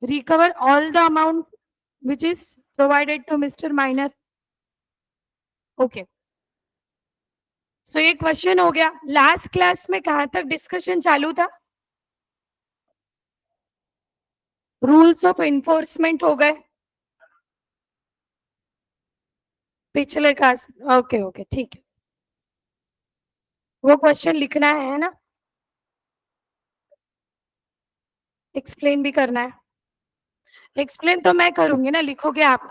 recover all the amount which is provided to Mr. Minor. Okay. सो ये question हो गया. Last class में कहां तक डिस्कशन चालू था? रूल्स ऑफ एनफोर्समेंट हो गए पिछले क्लास. ओके ओके ठीक है. वो क्वेश्चन लिखना है ना, एक्सप्लेन भी करना है. एक्सप्लेन तो मैं करूंगी ना, लिखोगे आप.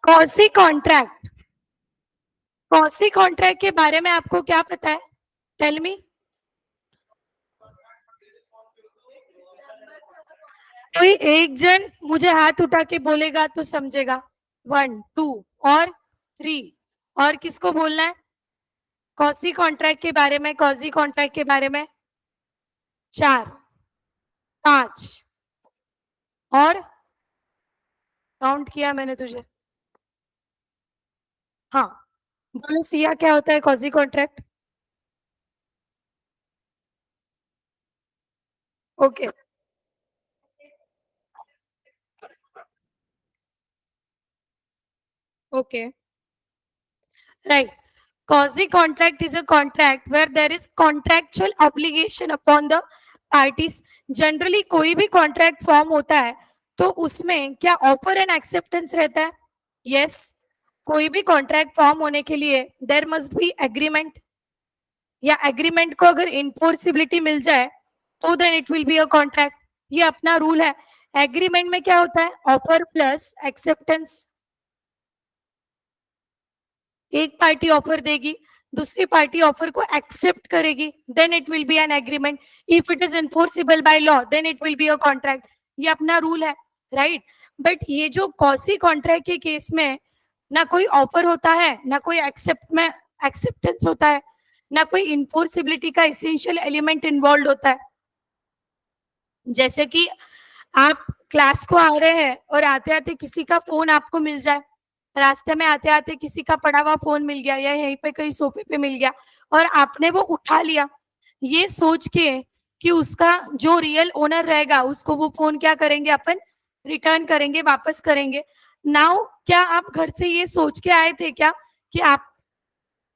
कौसी कॉन्ट्रैक्ट, कौसी कॉन्ट्रैक्ट के बारे में आपको क्या पता है? Tell me. कोई एक जन मुझे हाथ उठा के बोलेगा तो समझेगा. 1 2 और 3. और किसको बोलना है कौसी कॉन्ट्रैक्ट के बारे में? कौसी कॉन्ट्रैक्ट के बारे में 4 5 और काउंट किया मैंने तुझे. हाँ बोलो सिया, क्या होता है quasi contract? Okay okay right. Quasi contract is a contract where there is contractual obligation upon the parties. Generally कोई भी contract form होता है तो उसमें क्या offer and acceptance रहता है? Yes. कोई भी contract form होने के लिए there must be agreement, या agreement को अगर enforceability मिल जाए तो then it will be a contract. ये अपना रूल है. एग्रीमेंट में क्या होता है? Offer plus acceptance. एक पार्टी ऑफर देगी, दूसरी पार्टी ऑफर को एक्सेप्ट करेगी, then it will be an agreement. If it is enforceable by law then it will be a contract. ये अपना रूल है, राइट. बट ये जो कॉसी कॉन्ट्रैक्ट के केस में ना कोई ऑफर होता है, ना कोई एक्सेप्टेंस होता है, ना कोई इन्फोर्सिबिलिटी का इसेंशियल एलिमेंट इन्वॉल्व होता है. जैसे कि आप क्लास को आ रहे हैं और आते आते किसी का फोन आपको मिल जाए, रास्ते में आते आते किसी का पड़ा हुआ फोन मिल गया या यहीं पे कहीं सोफे पे मिल गया और आपने वो उठा लिया, ये सोच के कि उसका जो रियल ओनर रहेगा उसको वो फोन क्या करेंगे, अपन रिटर्न करेंगे, वापस करेंगे. नाउ क्या आप घर से ये सोच के आए थे क्या कि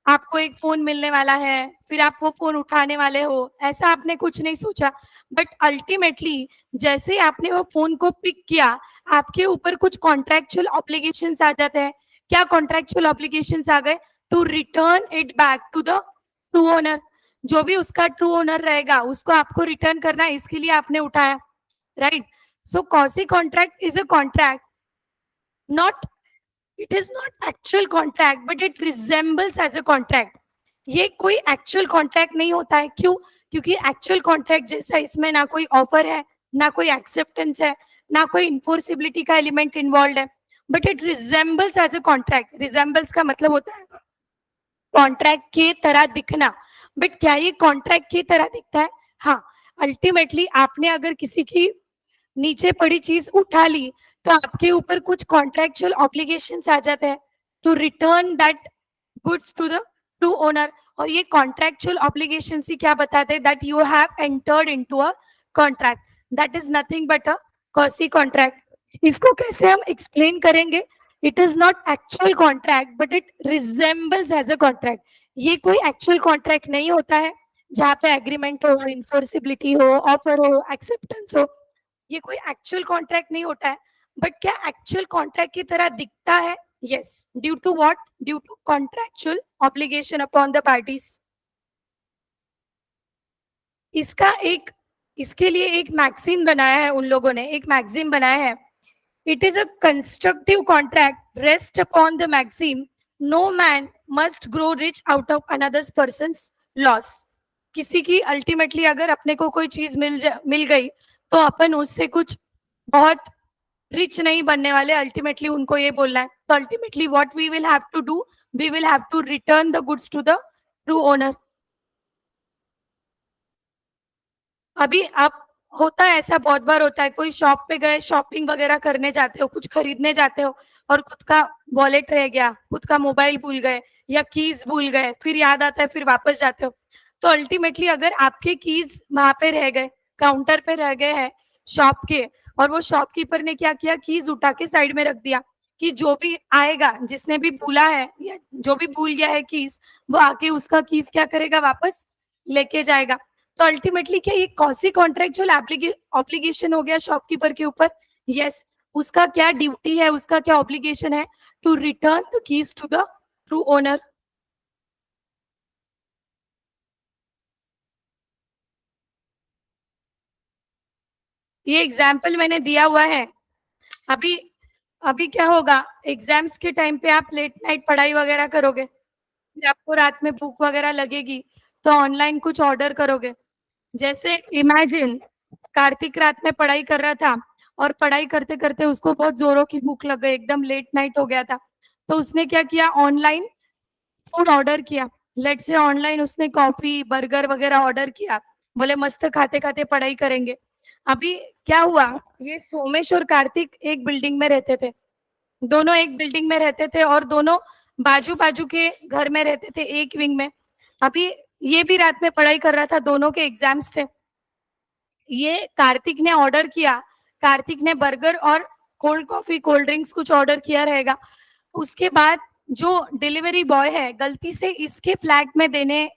आपको एक फोन मिलने वाला है, फिर आप वो फोन उठाने वाले हो? ऐसा आपने कुछ नहीं सोचा. बट अल्टीमेटली जैसे ही आपने वो फोन को पिक किया, आपके ऊपर कुछ कॉन्ट्रेक्चुअल ऑब्लिगेशंस आ जाते हैं. क्या कॉन्ट्रेक्चुअल ऑब्लिगेशंस आ गए? To return it back to the true owner. जो भी उसका ट्रू ओनर रहेगा उसको आपको रिटर्न करना है, इसके लिए आपने उठाया, right. So quasi contract is a contract, not, it is not actual contract but it resembles as a contract. ये कोई एक्चुअल कॉन्ट्रैक्ट नहीं होता है. क्यों? क्योंकि एक्चुअल कॉन्ट्रैक्ट जैसा इसमें ना कोई ऑफर है, ना कोई एक्सेप्टेंस है, ना कोई इन्फोर्सिबिलिटी का एलिमेंट इन्वॉल्व है. But it resembles as a contract. Resembles का मतलब होता है कॉन्ट्रैक्ट के तरह दिखना. बट क्या ये कॉन्ट्रैक्ट की तरह दिखता है? हाँ. अल्टीमेटली आपने अगर किसी की नीचे पड़ी चीज उठा ली तो आपके ऊपर कुछ कॉन्ट्रेक्चुअल ऑब्लिगेशंस आ जाते हैं to return that goods to the true owner. और ये कॉन्ट्रेक्चुअल ऑब्लिगेशन ही क्या बताते हैं? That you have entered into a contract. That is nothing but a quasi contract. इसको कैसे हम एक्सप्लेन करेंगे? It is not actual contract but it resembles as a contract. ये कोई एक्चुअल कॉन्ट्रैक्ट नहीं होता है जहाँ पे एग्रीमेंट हो, इन्फोर्सिबिलिटी हो, ऑफर हो, एक्सेप्टेंस हो. ये कोई एक्चुअल कॉन्ट्रैक्ट नहीं होता है. बट क्या एक्चुअल कॉन्ट्रैक्ट की तरह दिखता है? Yes. Due to what? Due to contractual obligation upon the parties. इसका एक, इसके लिए एक मैगजीन बनाया है उन लोगों ने, एक मैगजीन बनाया है. It is a constructive contract rest upon the magazine. No man must grow rich out of another person's loss. किसी की अल्टीमेटली अगर अपने को कोई चीज मिल गई तो अपन उससे कुछ बहुत रिच नहीं बनने वाले. अल्टीमेटली उनको ये बोलना है. तो ultimately what we will have to do, we will have to return the goods to the true owner. अभी आप होता है ऐसा, बहुत बार होता है, कोई शॉप पे गए, शॉपिंग वगैरह करने जाते हो, कुछ खरीदने जाते हो और खुद का वॉलेट रह गया, खुद का मोबाइल भूल गए या कीज भूल गए, फिर याद आता है, फिर वापस जाते हो। तो अल्टीमेटली अगर आपके कीज वहां पे रह गए, काउंटर पे रह गए हैं शॉप के, और वो शॉपकीपर ने क्या किया, कीज उठा के साइड में रख दिया कि जो भी आएगा, जिसने भी भूला है या जो भी भूल गया है कीज, वो आके उसका कीज क्या करेगा, वापस लेके जाएगा। तो अल्टीमेटली क्या ये कौसी कॉन्ट्रेक्चुअल ऑब्लिगेशन हो गया शॉपकीपर के ऊपर? यस। उसका क्या ड्यूटी है, उसका क्या ऑब्लिगेशन है? To return the keys to the true owner. ये एग्जाम्पल मैंने दिया हुआ है। अभी अभी क्या होगा, एग्जाम्स के टाइम पे आप लेट नाइट पढ़ाई वगैरह करोगे, फिर आपको रात में भूख वगैरह लगेगी, तो ऑनलाइन कुछ ऑर्डर करोगे। जैसे इमेजिन, कार्तिक रात में पढ़ाई कर रहा था और पढ़ाई करते करते उसको बहुत जोरों की भूख लग गई, एकदम लेट नाइट हो गया था, तो उसने क्या किया, ऑनलाइन फूड ऑर्डर किया। लेट से ऑनलाइन उसने कॉफी बर्गर वगैरह ऑर्डर किया, बोले मस्त खाते खाते पढ़ाई करेंगे। अभी क्या हुआ, ये सोमेश और कार्तिक एक बिल्डिंग में रहते थे, दोनों एक बिल्डिंग में रहते थे और दोनों बाजू बाजू के घर में रहते थे, एक विंग में। अभी ये भी रात में पढ़ाई कर रहा था, दोनों के एग्जाम्स थे। ये कार्तिक ने ऑर्डर किया, कार्तिक ने बर्गर और कोल्ड कॉफी कोल्ड ड्रिंक्स कुछ ऑर्डर किया रहेगा। उसके बाद जो डिलीवरी बॉय है, गलती से इसके फ्लैट में देने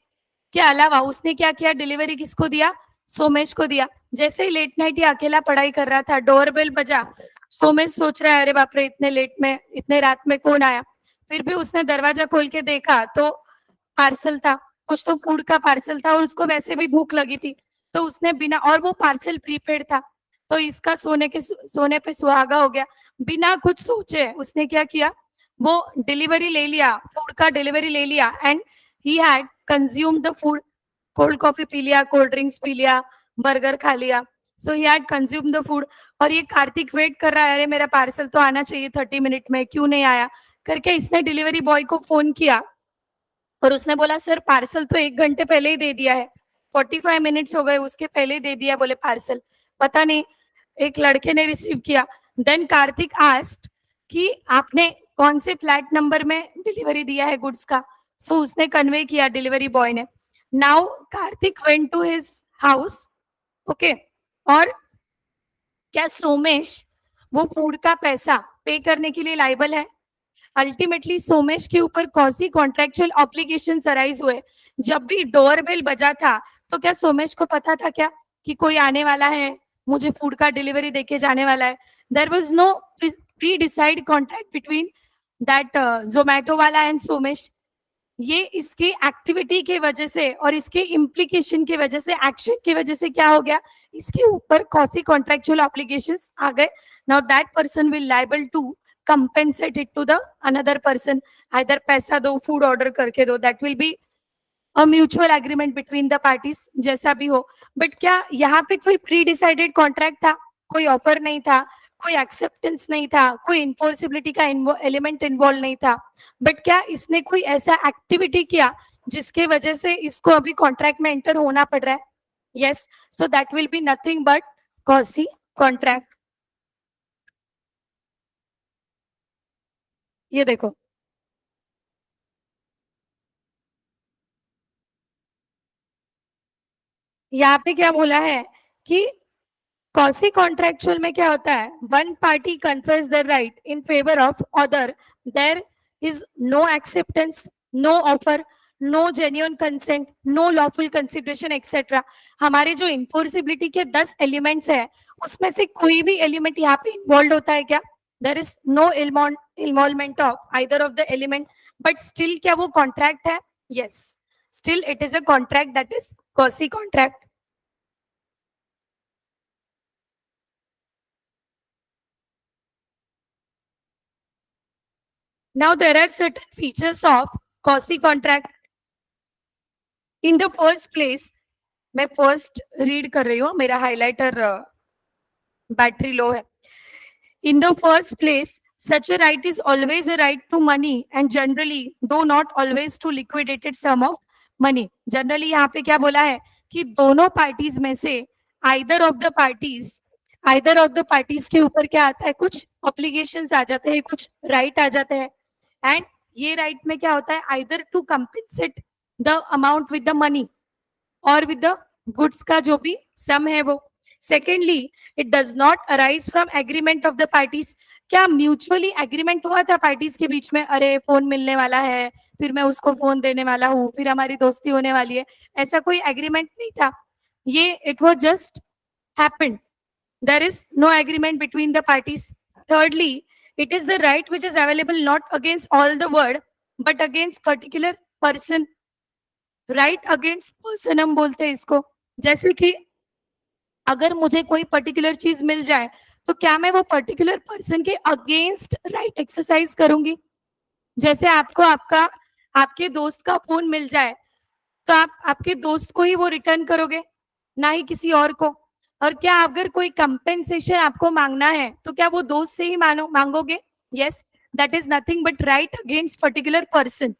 के अलावा उसने क्या किया, डिलीवरी किसको दिया, सोमेश को दिया। जैसे ही लेट नाइट ये अकेला पढ़ाई कर रहा था, डोरबेल बजा, सोमेश सोच रहा है अरे बाप रे, इतने लेट में, इतने रात में कौन आया। फिर भी उसने दरवाजा खोल के देखा तो पार्सल था, कुछ तो फूड का पार्सल था, और उसको वैसे भी भूख लगी थी, तो उसने बिना, और वो पार्सल प्रीपेड था, तो इसका सोने पे सुहागा हो गया। बिना कुछ सोचे उसने क्या किया, वो डिलीवरी ले लिया, फूड का डिलीवरी ले लिया, and he had consume the food. Cold coffee पी लिया, कोल्ड ड्रिंक्स पी लिया, बर्गर खा लिया, so he had consume the food. और ये कार्तिक वेट कर रहा है, अरे मेरा पार्सल तो आना चाहिए 30 मिनट में, क्यों नहीं आया करके इसने डिलीवरी बॉय को फोन किया, और उसने बोला सर पार्सल तो 1 घंटे पहले ही दे दिया है, 45 मिनट्स हो गए, उसके पहले ही दे दिया, बोले पार्सल पता नहीं एक लड़के ने रिसीव किया। देन कार्तिक आस्ट कि आपने कौन से फ्लैट नंबर में डिलीवरी दिया है गुड्स का, सो उसने कन्वे किया डिलीवरी बॉय ने। Now Kartik went to his house, okay, और क्या सोमेश वो फूड का पैसा पे करने के लिए लाइबल है? अल्टीमेटली सोमेश के ऊपर कौन सी कॉन्ट्रेक्चुअल ऑब्लिगेशन अराइज हुए? जब भी डोरबेल बजा था, तो क्या सोमेश को पता था क्या कि कोई आने वाला है, मुझे फूड का डिलीवरी देके जाने वाला है? There was no pre decide contract between that Zomato वाला एंड सोमेश। ये इसकी एक्टिविटी की वजह से और इसके इम्प्लीकेशन की वजह से, एक्शन की वजह से क्या हो गया, इसके ऊपर कौसी कॉन्ट्रेक्चुअल ऑब्लिगेशंस आ गए। Now that person will liable to compensate it to the another person, either पैसा दो, फूड ऑर्डर करके दो, that will be a mutual agreement between the parties, जैसा भी हो। बट क्या यहाँ पे कोई प्री डिसाइडेड कॉन्ट्रैक्ट था? कोई ऑफर नहीं था, कोई एक्सेप्टेंस नहीं था, कोई इन्फोर्सिबिलिटी का एलिमेंट इन्वॉल्व नहीं था। बट क्या इसने कोई ऐसा एक्टिविटी किया जिसके वजह से इसको अभी कॉन्ट्रैक्ट में एंटर होना पड़ रहा है? Yes, so that will be nothing but quasi contract. ये देखो, यहाँ पे क्या बोला है कि कॉसी कॉन्ट्रेक्चुअल में क्या होता है, one party confess the right in favour of other, there is no acceptance, no offer, no genuine consent, no lawful consideration etcetera. हमारे जो इन्फोर्सिबिलिटी के 10 एलिमेंट्स है, उसमें से कोई भी एलिमेंट यहाँ पे इन्वॉल्व होता है क्या? There is no involvement of either of the element, but still क्या वो कॉन्ट्रैक्ट है? Yes, still it is a contract, that is quasi contract. Now there are certain features of quasi contract. In the first place, मैं first read कर रही हूँ, मेरा highlighter battery low है। In the first place, such a right is always a right to money and generally, though not always, to liquidated sum of money. Generally यहाँ पे क्या बोला है कि दोनों पार्टीज में से आइदर ऑफ द पार्टीज के ऊपर क्या आता है, कुछ ऑब्लिगेशंस आ जाते हैं, कुछ राइट आ जाते हैं. एंड ये राइट में क्या होता है, either to compensate the amount with the money और विद द गुड्स का जो भी सम है वो. Secondly, it does not arise from agreement of the parties. क्या म्यूचुअली एग्रीमेंट हुआ था पार्टीज के बीच में, अरे फोन मिलने वाला है, फिर मैं उसको फोन देने वाला हूँ, फिर हमारी दोस्ती होने वाली है, ऐसा कोई एग्रीमेंट नहीं था. ये it was just happened. There is no agreement between the parties. Thirdly, it is the right which is available not against all the world but against particular person. Right against person हम बोलते हैं इसको. जैसे कि अगर मुझे कोई particular चीज मिल जाए तो क्या मैं वो पर्टिकुलर पर्सन के अगेंस्ट राइट एक्सरसाइज करूंगी. जैसे आपको आपका आपके दोस्त का फोन मिल जाए तो आप आपके दोस्त को ही वो रिटर्न करोगे, ना ही किसी और को. और क्या अगर कोई कंपेंसेशन आपको मांगना है तो क्या वो दोस्त से ही मांगोगे. Yes, that is nothing but right against particular person.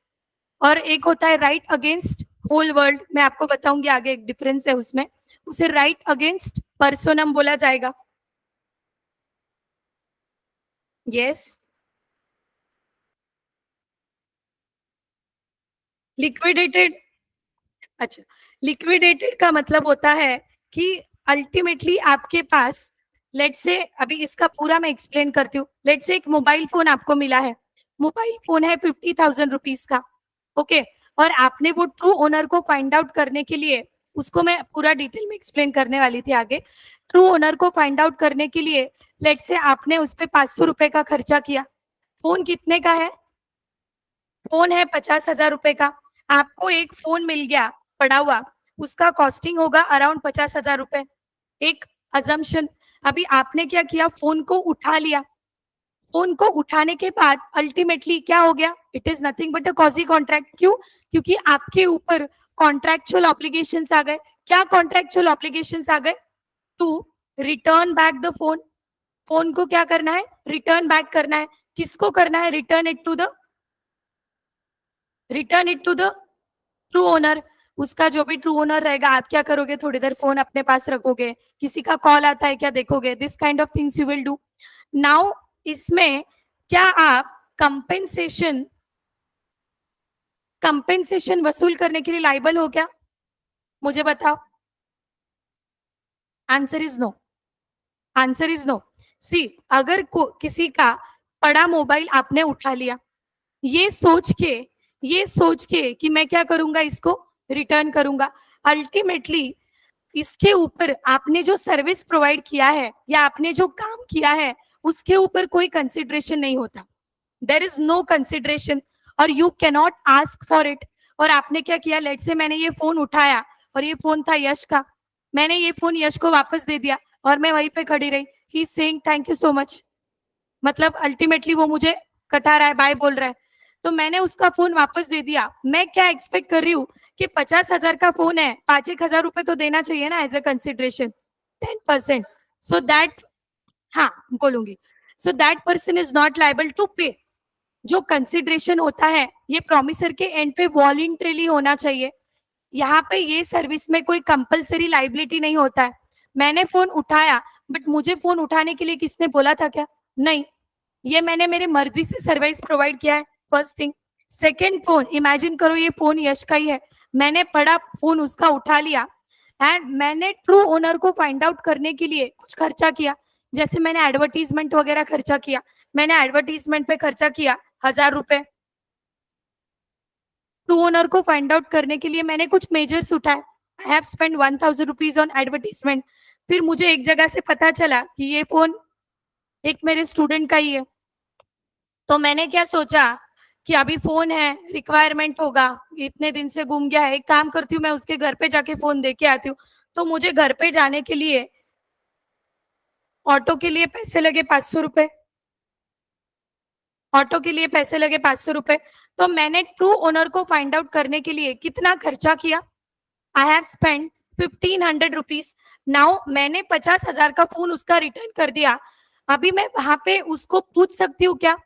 और एक होता है राइट अगेंस्ट होल वर्ल्ड, मैं आपको बताऊंगी आगे, एक डिफरेंस है उसमें. उसे राइट अगेंस्ट पर्सोनम बोला जाएगा. Yes, liquidated. अच्छा, लिक्विडेटेड का मतलब होता है कि अल्टीमेटली आपके पास, लेट से, अभी इसका पूरा मैं एक्सप्लेन करती हूँ. लेट से एक मोबाइल फोन आपको मिला है, मोबाइल फोन है 50,000 रुपीज का. ओके, और आपने वो ट्रू ओनर को फाइंड आउट करने के लिए, उसको मैं पूरा डिटेल में एक्सप्लेन करने वाली थी आगे. ट्रू ओनर को फाइंड आउट करने के लिए लेट से आपने उस पर 500 रुपए का खर्चा किया. फोन कितने का है, फोन है 50,000 रुपए का. आपको एक फोन मिल गया पड़ा हुआ, उसका कॉस्टिंग होगा अराउंड 50,000 रुपए. एक अजम्पशन. अभी आपने क्या किया, फोन को उठा लिया. फोन को उठाने के बाद अल्टीमेटली क्या हो गया, it is nothing but a quasi contract. क्यों, क्योंकि आपके ऊपर कॉन्ट्रैक्चुअल ऑब्लिगेशंस आ गए. क्या कॉन्ट्रैक्चुअल ऑब्लिगेशंस आ गए, to return back the phone. Phone को क्या करना है, रिटर्न बैक करना है. किसको करना है, return it to the true owner. उसका जो भी ट्रू ओनर रहेगा, आप क्या करोगे, थोड़ी देर फोन अपने पास रखोगे, किसी का कॉल आता है क्या देखोगे, this kind of things you will do. Now इसमें क्या आप कंपेंसेशन कंपेंसेशन वसूल करने के लिए लाइबल हो क्या, मुझे बताओ. Answer is no. Answer is no. See, अगर किसी का पड़ा मोबाइल आपने उठा लिया, ये सोच के कि मैं क्या करूंगा, इसको रिटर्न करूंगा, अल्टीमेटली इसके ऊपर आपने जो सर्विस प्रोवाइड किया है या आपने जो काम किया है उसके ऊपर कोई कंसिडरेशन नहीं होता. देर इज नो कंसिडरेशन और you cannot ask for it. और आपने क्या किया, लेट से मैंने ये फोन उठाया और ये फोन था यश का, मैंने ये फोन यश को वापस दे दिया और मैं वहीं पे खड़ी रही. He is saying thank you so much, मतलब अल्टीमेटली वो मुझे कटा रहा है, बाय बोल रहा है, तो मैंने उसका फोन वापस दे दिया. मैं क्या एक्सपेक्ट कर रही हूँ कि 50,000 का फोन है, 5,000 रुपए तो देना चाहिए ना as a consideration, 10%. So that, हाँ बोलूंगी, so that person is not liable to pay. जो कंसिडरेशन होता है ये प्रोमिसर के एंड पे वॉलंटरीली होना चाहिए. यहाँ पे ये सर्विस में कोई कंपलसरी लाइबिलिटी नहीं होता है. मैंने फोन उठाया बट मुझे फोन उठाने के लिए किसने बोला था क्या, नहीं, ये मैंने मेरे मर्जी से सर्विस प्रोवाइड किया है. First thing. Second, phone, imagine करो ये फोन यश का ही है, मैंने पड़ा फोन उसका उठा लिया एंड मैंने ट्रू ओनर को फाइंड आउट करने के लिए कुछ खर्चा किया. जैसे मैंने एडवर्टीजमेंट वगैरह खर्चा किया, मैंने एडवर्टीजमेंट पे खर्चा किया 1,000 रुपए. ट्रू ओनर को फाइंड आउट करने के लिए मैंने कुछ मेजर्स उठाए. I have spend 1,000 rupees on advertisement. फिर मुझे एक जगह से पता चला कि ये फोन एक मेरे स्टूडेंट का ही है. तो मैंने क्या सोचा कि अभी फोन है, रिक्वायरमेंट होगा, इतने दिन से गुम गया है, एक काम करती हूँ मैं उसके घर पे जाके फोन दे के आती हूँ. तो मुझे घर पे जाने के लिए ऑटो के लिए पैसे लगे 500 रुपए. ऑटो के लिए पैसे लगे 500 रुपए. तो मैंने ट्रू ओनर को फाइंड आउट करने के लिए कितना खर्चा किया, I have spend 1,500 rupees. Now मैंने 50,000 का फोन उसका रिटर्न कर दिया. अभी मैं वहां पे उसको पूछ सकती हूँ क्या,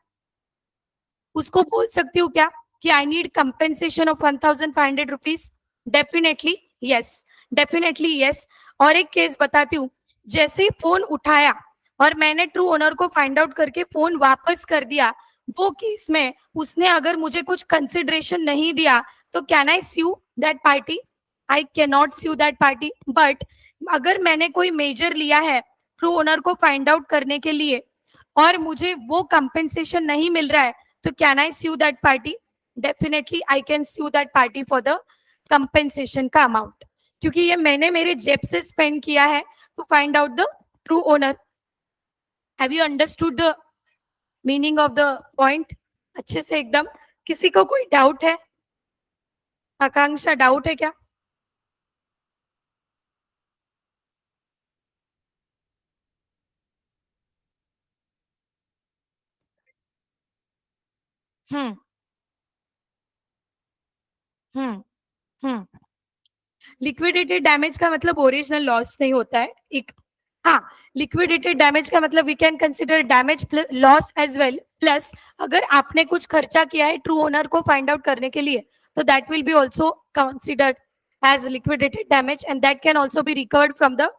उसको बोल सकती हूँ क्या कि I need compensation of 1,500 rupees. Definitely yes, definitely yes. और एक केस बताती हूँ, जैसे ही फोन उठाया और मैंने ट्रू ओनर को फाइंड आउट करके फोन वापस कर दिया, वो केस में उसने अगर मुझे कुछ कंसिडरेशन नहीं दिया, तो can I sue that party? I can not sue that party. But अगर मैंने कोई मेजर लिया है ट्रू ओनर को फाइंड आउट करने के लिए और मुझे वो कंपेंसेशन नहीं मिल रहा है, तो can I sue that party? Definitely I can sue that party for the compensation का अमाउंट, क्योंकि ये मैंने मेरे जेब से स्पेंड किया है to find out the true owner. Have you understood the meaning of the point अच्छे से एकदम? किसी को कोई डाउट है? आकांक्षा, डाउट है क्या? हम्म। हम्म। हम्म। लिक्विडेटेड डैमेज का मतलब ओरिजिनल लॉस नहीं होता है एक। हाँ, लिक्विडेटेड डैमेज का मतलब we can consider damage plus loss as well, plus अगर आपने कुछ खर्चा किया है ट्रू ओनर को फाइंड आउट करने के लिए, तो that will be also considered as liquidated damage and that can also be recovered from the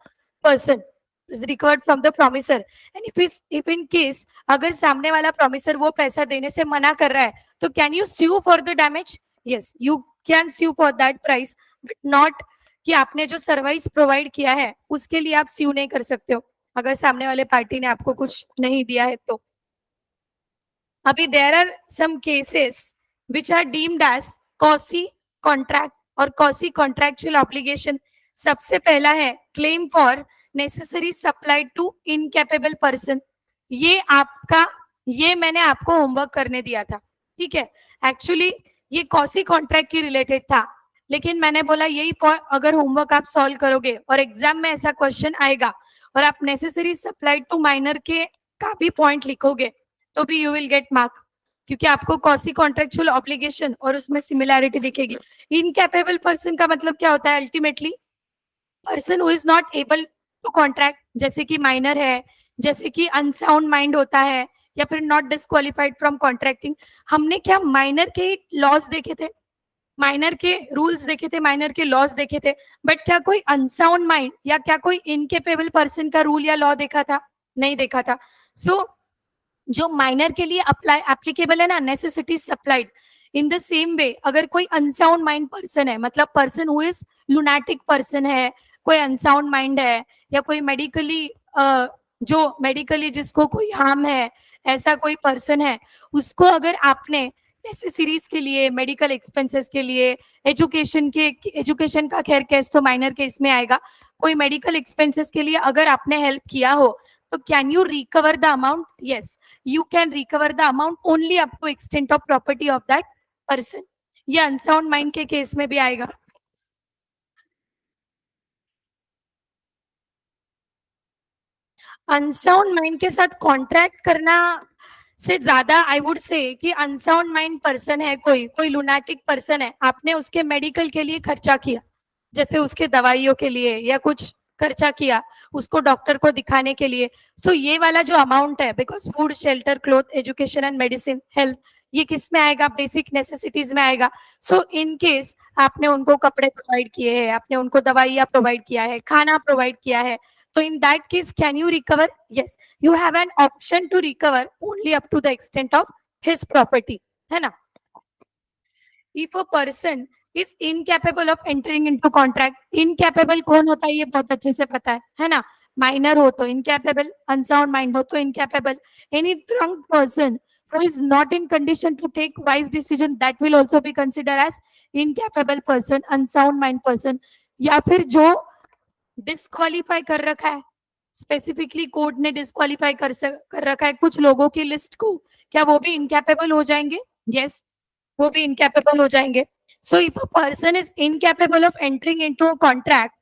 person, recovered from the promisor. And if in case अगर सामने वाला प्रोमिसर वो पैसा देने से मना कर रहा है, तो can you sue for the damage? Yes, you can sue for that price, but not कि आपने जो सर्विस प्रोवाइड किया है उसके लिए आप स्यू नहीं कर सकते हो अगर सामने वाले पार्टी ने आपको कुछ नहीं दिया है तो। अभी there are some cases which are deemed as quasi contract और कॉसी कॉन्ट्रैक्चुअल ऑब्लिगेशन। सबसे पहला है claim for necessary supply to incapable person. ये आपका, ये मैंने आपको होमवर्क करने दिया था, ठीक है? एक्चुअली ये कॉसी कॉन्ट्रैक्ट की रिलेटेड था, लेकिन मैंने बोला यही पॉइंट अगर होमवर्क आप सॉल्व करोगे और एग्जाम में ऐसा क्वेश्चन आएगा और आप नेसेसरी सप्लाई टू माइनर के का भी पॉइंट लिखोगे, तो भी यू विल गेट मार्क, क्योंकि आपको कॉसी कॉन्ट्रेक्चुअल ऑब्लिगेशन और उसमें सिमिलैरिटी दिखेगी। इनकैपेबल पर्सन का मतलब क्या होता है? Ultimately person who is not able to contract, जैसे कि माइनर है, जैसे कि अनसाउंड माइंड होता है, या फिर नॉट डिस्क्वालिफाइड फ्रॉम कॉन्ट्रैक्टिंग। हमने क्या माइनर के लॉस देखे थे, माइनर के रूल्स देखे थे, माइनर के लॉस देखे थे, बट क्या कोई अनसाउंड माइंड या क्या कोई इनकेपेबल पर्सन का रूल या लॉ देखा था? नहीं देखा था। सो जो माइनर के लिए अप्लाई एप्लीकेबल है ना, necessity supplied, in the same way अगर कोई अनसाउंड माइंड पर्सन है, मतलब person who is lunatic person है, कोई अनसाउंड माइंड है, या कोई मेडिकली जो मेडिकली जिसको कोई हार्म है, ऐसा कोई पर्सन है, उसको अगर आपने नेसेसरीज के लिए, मेडिकल एक्सपेंसेस के लिए, एजुकेशन के, एजुकेशन का खैर केस तो माइनर केस में आएगा, कोई मेडिकल एक्सपेंसेस के लिए अगर आपने हेल्प किया हो, तो can you recover the amount? Yes, you can recover the amount only up to extent of property of that person। ये अनसाउंड माइंड के केस में भी आएगा। अनसाउंड माइंड के साथ कॉन्ट्रैक्ट करना से ज्यादा आई वुड से कि अनसाउंड माइंड पर्सन है, कोई कोई लुनाटिक पर्सन है, आपने उसके मेडिकल के लिए खर्चा किया, जैसे उसके दवाइयों के लिए या कुछ खर्चा किया उसको डॉक्टर को दिखाने के लिए, सो ये वाला जो अमाउंट है, because food, shelter, cloth, education and medicine, health, ये किस में आएगा? बेसिक नेसेसिटीज में आएगा। सो इन केस आपने उनको कपड़े प्रोवाइड किए हैं, आपने उनको दवाइयाँ प्रोवाइड किया है, खाना प्रोवाइड किया है, तो in that case can you recover? Yes, you have an option to recover only up to the extent of his property, है ना? If a person is incapable of entering into contract, incapable कौन होता है ये बहुत अच्छे से पता है ना? माइनर हो तो incapable, unsound mind हो तो incapable, any drunk person who is not in condition to take wise decision, that will also be considered as incapable person, unsound mind person, या फिर जो डिस्क्वालीफाई कर रखा है, स्पेसिफिकली कोर्ट ने डिस्क्वालीफाई कर रखा है कुछ लोगों की लिस्ट को, क्या वो भी इनकैपेबल हो जाएंगे? यस, वो भी इनकैपेबल हो जाएंगे। So if a person is incapable of entering into a contract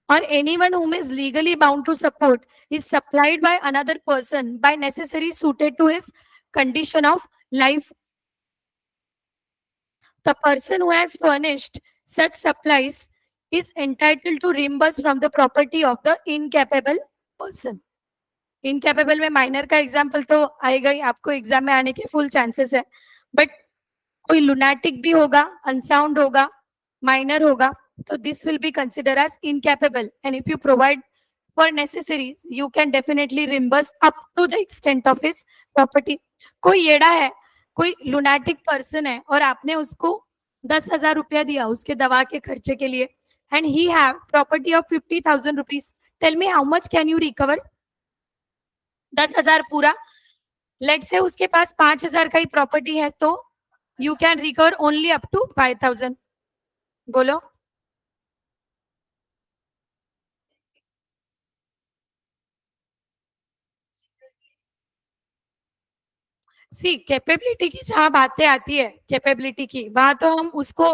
or anyone whom is legally bound to support is supplied by another person by necessary suited to his condition of life, the person who has furnished such supplies is entitled to reimburse from the property of the incapable person। Incapable में minor का example तो आएगा ही, आपको exam में आने के full chances है, but कोई लुनाटिक भी होगा, अनसाउंड होगा, minor होगा, तो this will be considered as incapable, and if you provide for necessaries, you can definitely reimburse up to the extent of his property. कोई येड़ा है, कोई lunatic person है और आपने उसको 10,000 रुपया दिया उसके दवा के खर्चे के लिए, and he have property of 50,000 rupees. Tell me how much can you recover? 10,000 पूरा. Let's say उसके पास 5,000 का ही प्रॉपर्टी है, तो you can recover only up to 5,000. बोलो. सी कैपेबिलिटी की जहां बातें आती है, कैपेबिलिटी की, वहां तो हम उसको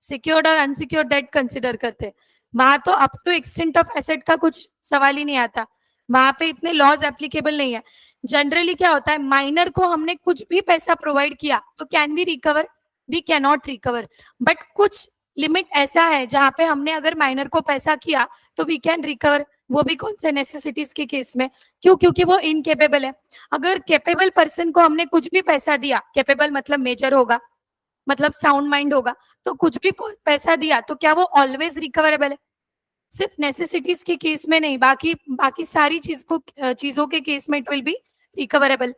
सिक्योर्ड और अनसिक्योर्ड डेट कंसिडर करते हैं. वहां तो up to extent of asset का कुछ सवाल ही नहीं आता. वहां पे इतने लॉज एप्लीकेबल नहीं है. जनरली क्या होता है, माइनर को हमने कुछ भी पैसा प्रोवाइड किया तो can we recover? We can not recover. But कुछ लिमिट ऐसा है जहां पे हमने अगर माइनर को पैसा किया तो वी कैन रिकवर. वो भी कौन से नेसेसिटीज के केस में? क्यों? क्योंकि वो इनकेपेबल है. अगर कैपेबल पर्सन को हमने कुछ भी पैसा दिया, कैपेबल मतलब मेजर होगा, मतलब साउंड माइंड होगा, तो कुछ भी पैसा दिया तो क्या वो ऑलवेज रिकवरेबल है? सिर्फ नेसेसिटीज के केस में नहीं, बाकी बाकी सारी चीजों के केस में इट विल बी रिकवरेबल.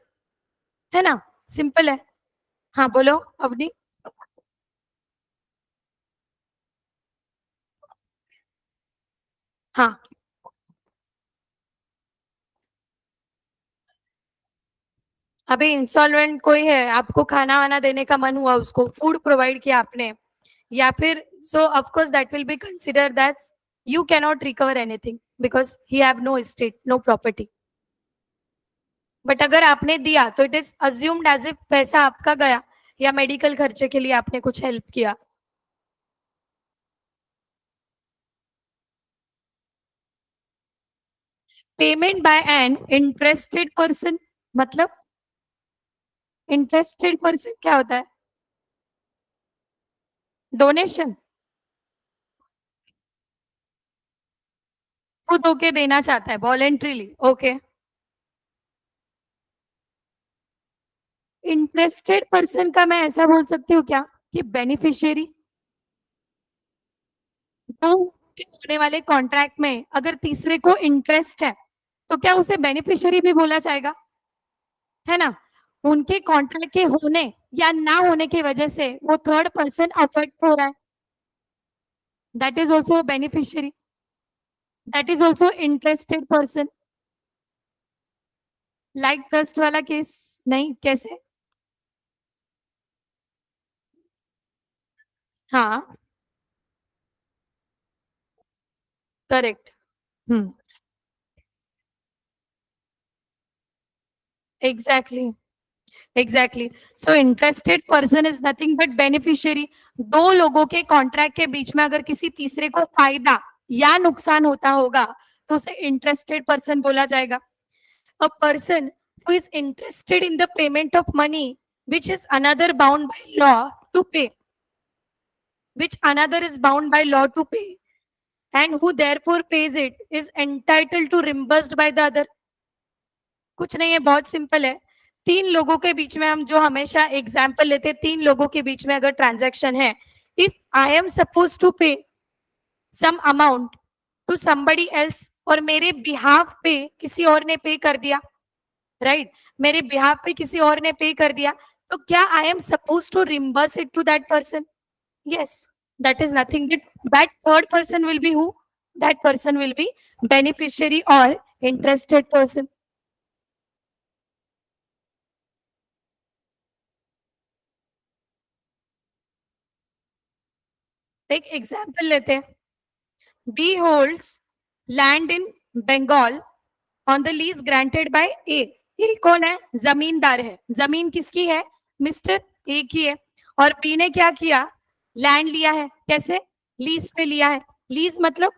है ना? सिंपल है. हाँ बोलो अवनी. हाँ, अभी इंस्टॉलमेंट कोई है, आपको खाना वाना देने का मन हुआ, उसको फूड प्रोवाइड किया आपने, या फिर, so of course that will be considered that you cannot recover anything because he have no estate, no property. But अगर आपने दिया तो it is assumed as if पैसा आपका गया, या मेडिकल खर्चे के लिए आपने कुछ हेल्प किया. Payment by an interested person, मतलब इंटरेस्टेड पर्सन क्या होता है? डोनेशन. खुद होके देना चाहता है वॉलेंट्रीली. ओके. इंटरेस्टेड पर्सन का मैं ऐसा बोल सकती हूँ क्या कि बेनिफिशियरी? तो होने वाले कॉन्ट्रैक्ट में अगर तीसरे को इंटरेस्ट है तो क्या उसे बेनिफिशियरी भी बोला जाएगा? है ना? उनके कॉन्ट्रैक्ट के होने या ना होने की वजह से वो थर्ड पर्सन अफेक्ट हो रहा है, that is also beneficiary, that is also interested person. Like trust वाला केस नहीं, कैसे? हाँ, correct. Hmm, exactly. Exactly. So interested person is nothing but beneficiary. दो लोगों के कॉन्ट्रैक्ट के बीच में अगर किसी तीसरे को फायदा या नुकसान होता होगा तो उसे इंटरेस्टेड पर्सन बोला जाएगा. A person who is interested in the payment of money which is another bound by law to pay, which another is bound by law to pay, and who therefore pays it is entitled to reimbursed by the other. कुछ नहीं है, बहुत simple है. तीन लोगों के बीच में हम जो हमेशा एग्जाम्पल लेते हैं, तीन लोगों के बीच में अगर ट्रांजैक्शन है, if I am suppose to pay some amount to somebody else, और मेरे बिहाफ पे किसी और ने पे कर दिया, राइट, मेरे बिहाफ पे किसी और ने पे कर दिया, तो क्या I am suppose to reimburse it to that person? Yes. That is nothing, that third person will be who? That person will be beneficiary और इंटरेस्टेड पर्सन. एक एग्जाम्पल लेते हैं. B holds land in Bengal on the lease granted by A. A कौन है? जमींदार है. जमीन किसकी है? मिस्टर ए की है. और बी ने क्या किया? लैंड लिया है. कैसे? लीज पे लिया है. लीज मतलब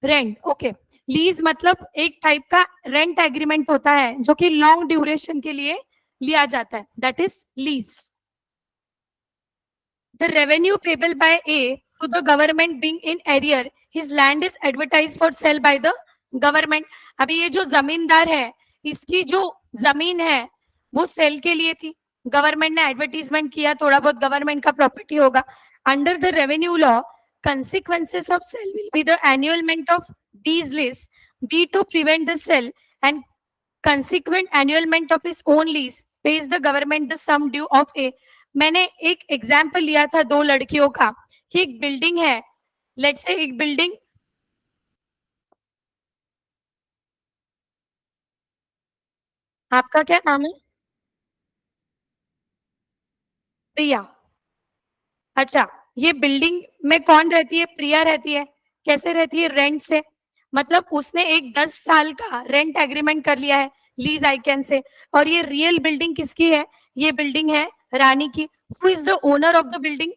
रेंट. ओके. लीज मतलब एक टाइप का रेंट एग्रीमेंट होता है जो कि लॉन्ग ड्यूरेशन के लिए लिया जाता है, that is lease. The revenue payable by A to the government being in arrear, his land is advertised for sale by the government. अभी ये जो जमींदार है, इसकी जो जमीन है वो सेल के लिए थी, गवर्नमेंट ने एडवर्टीजमेंट किया, थोड़ा बहुत गवर्नमेंट का प्रॉपर्टी होगा, Under the revenue law, consequences of sale will be the annulment of these lists, B to prevent the sale and consequent annulment of his own lease pays the government the sum due of A. मैंने एक example लिया था दो लड़कियों का कि एक building है, लेट्स से एक बिल्डिंग, आपका क्या नाम है? प्रिया। अच्छा, ये बिल्डिंग में कौन रहती है? प्रिया रहती है। कैसे रहती है? रेंट से। मतलब उसने एक 10 साल का रेंट एग्रीमेंट कर लिया है, लीज आई कैन से। और ये रियल बिल्डिंग किसकी है? ये बिल्डिंग है रानी की। Who is the owner of the building?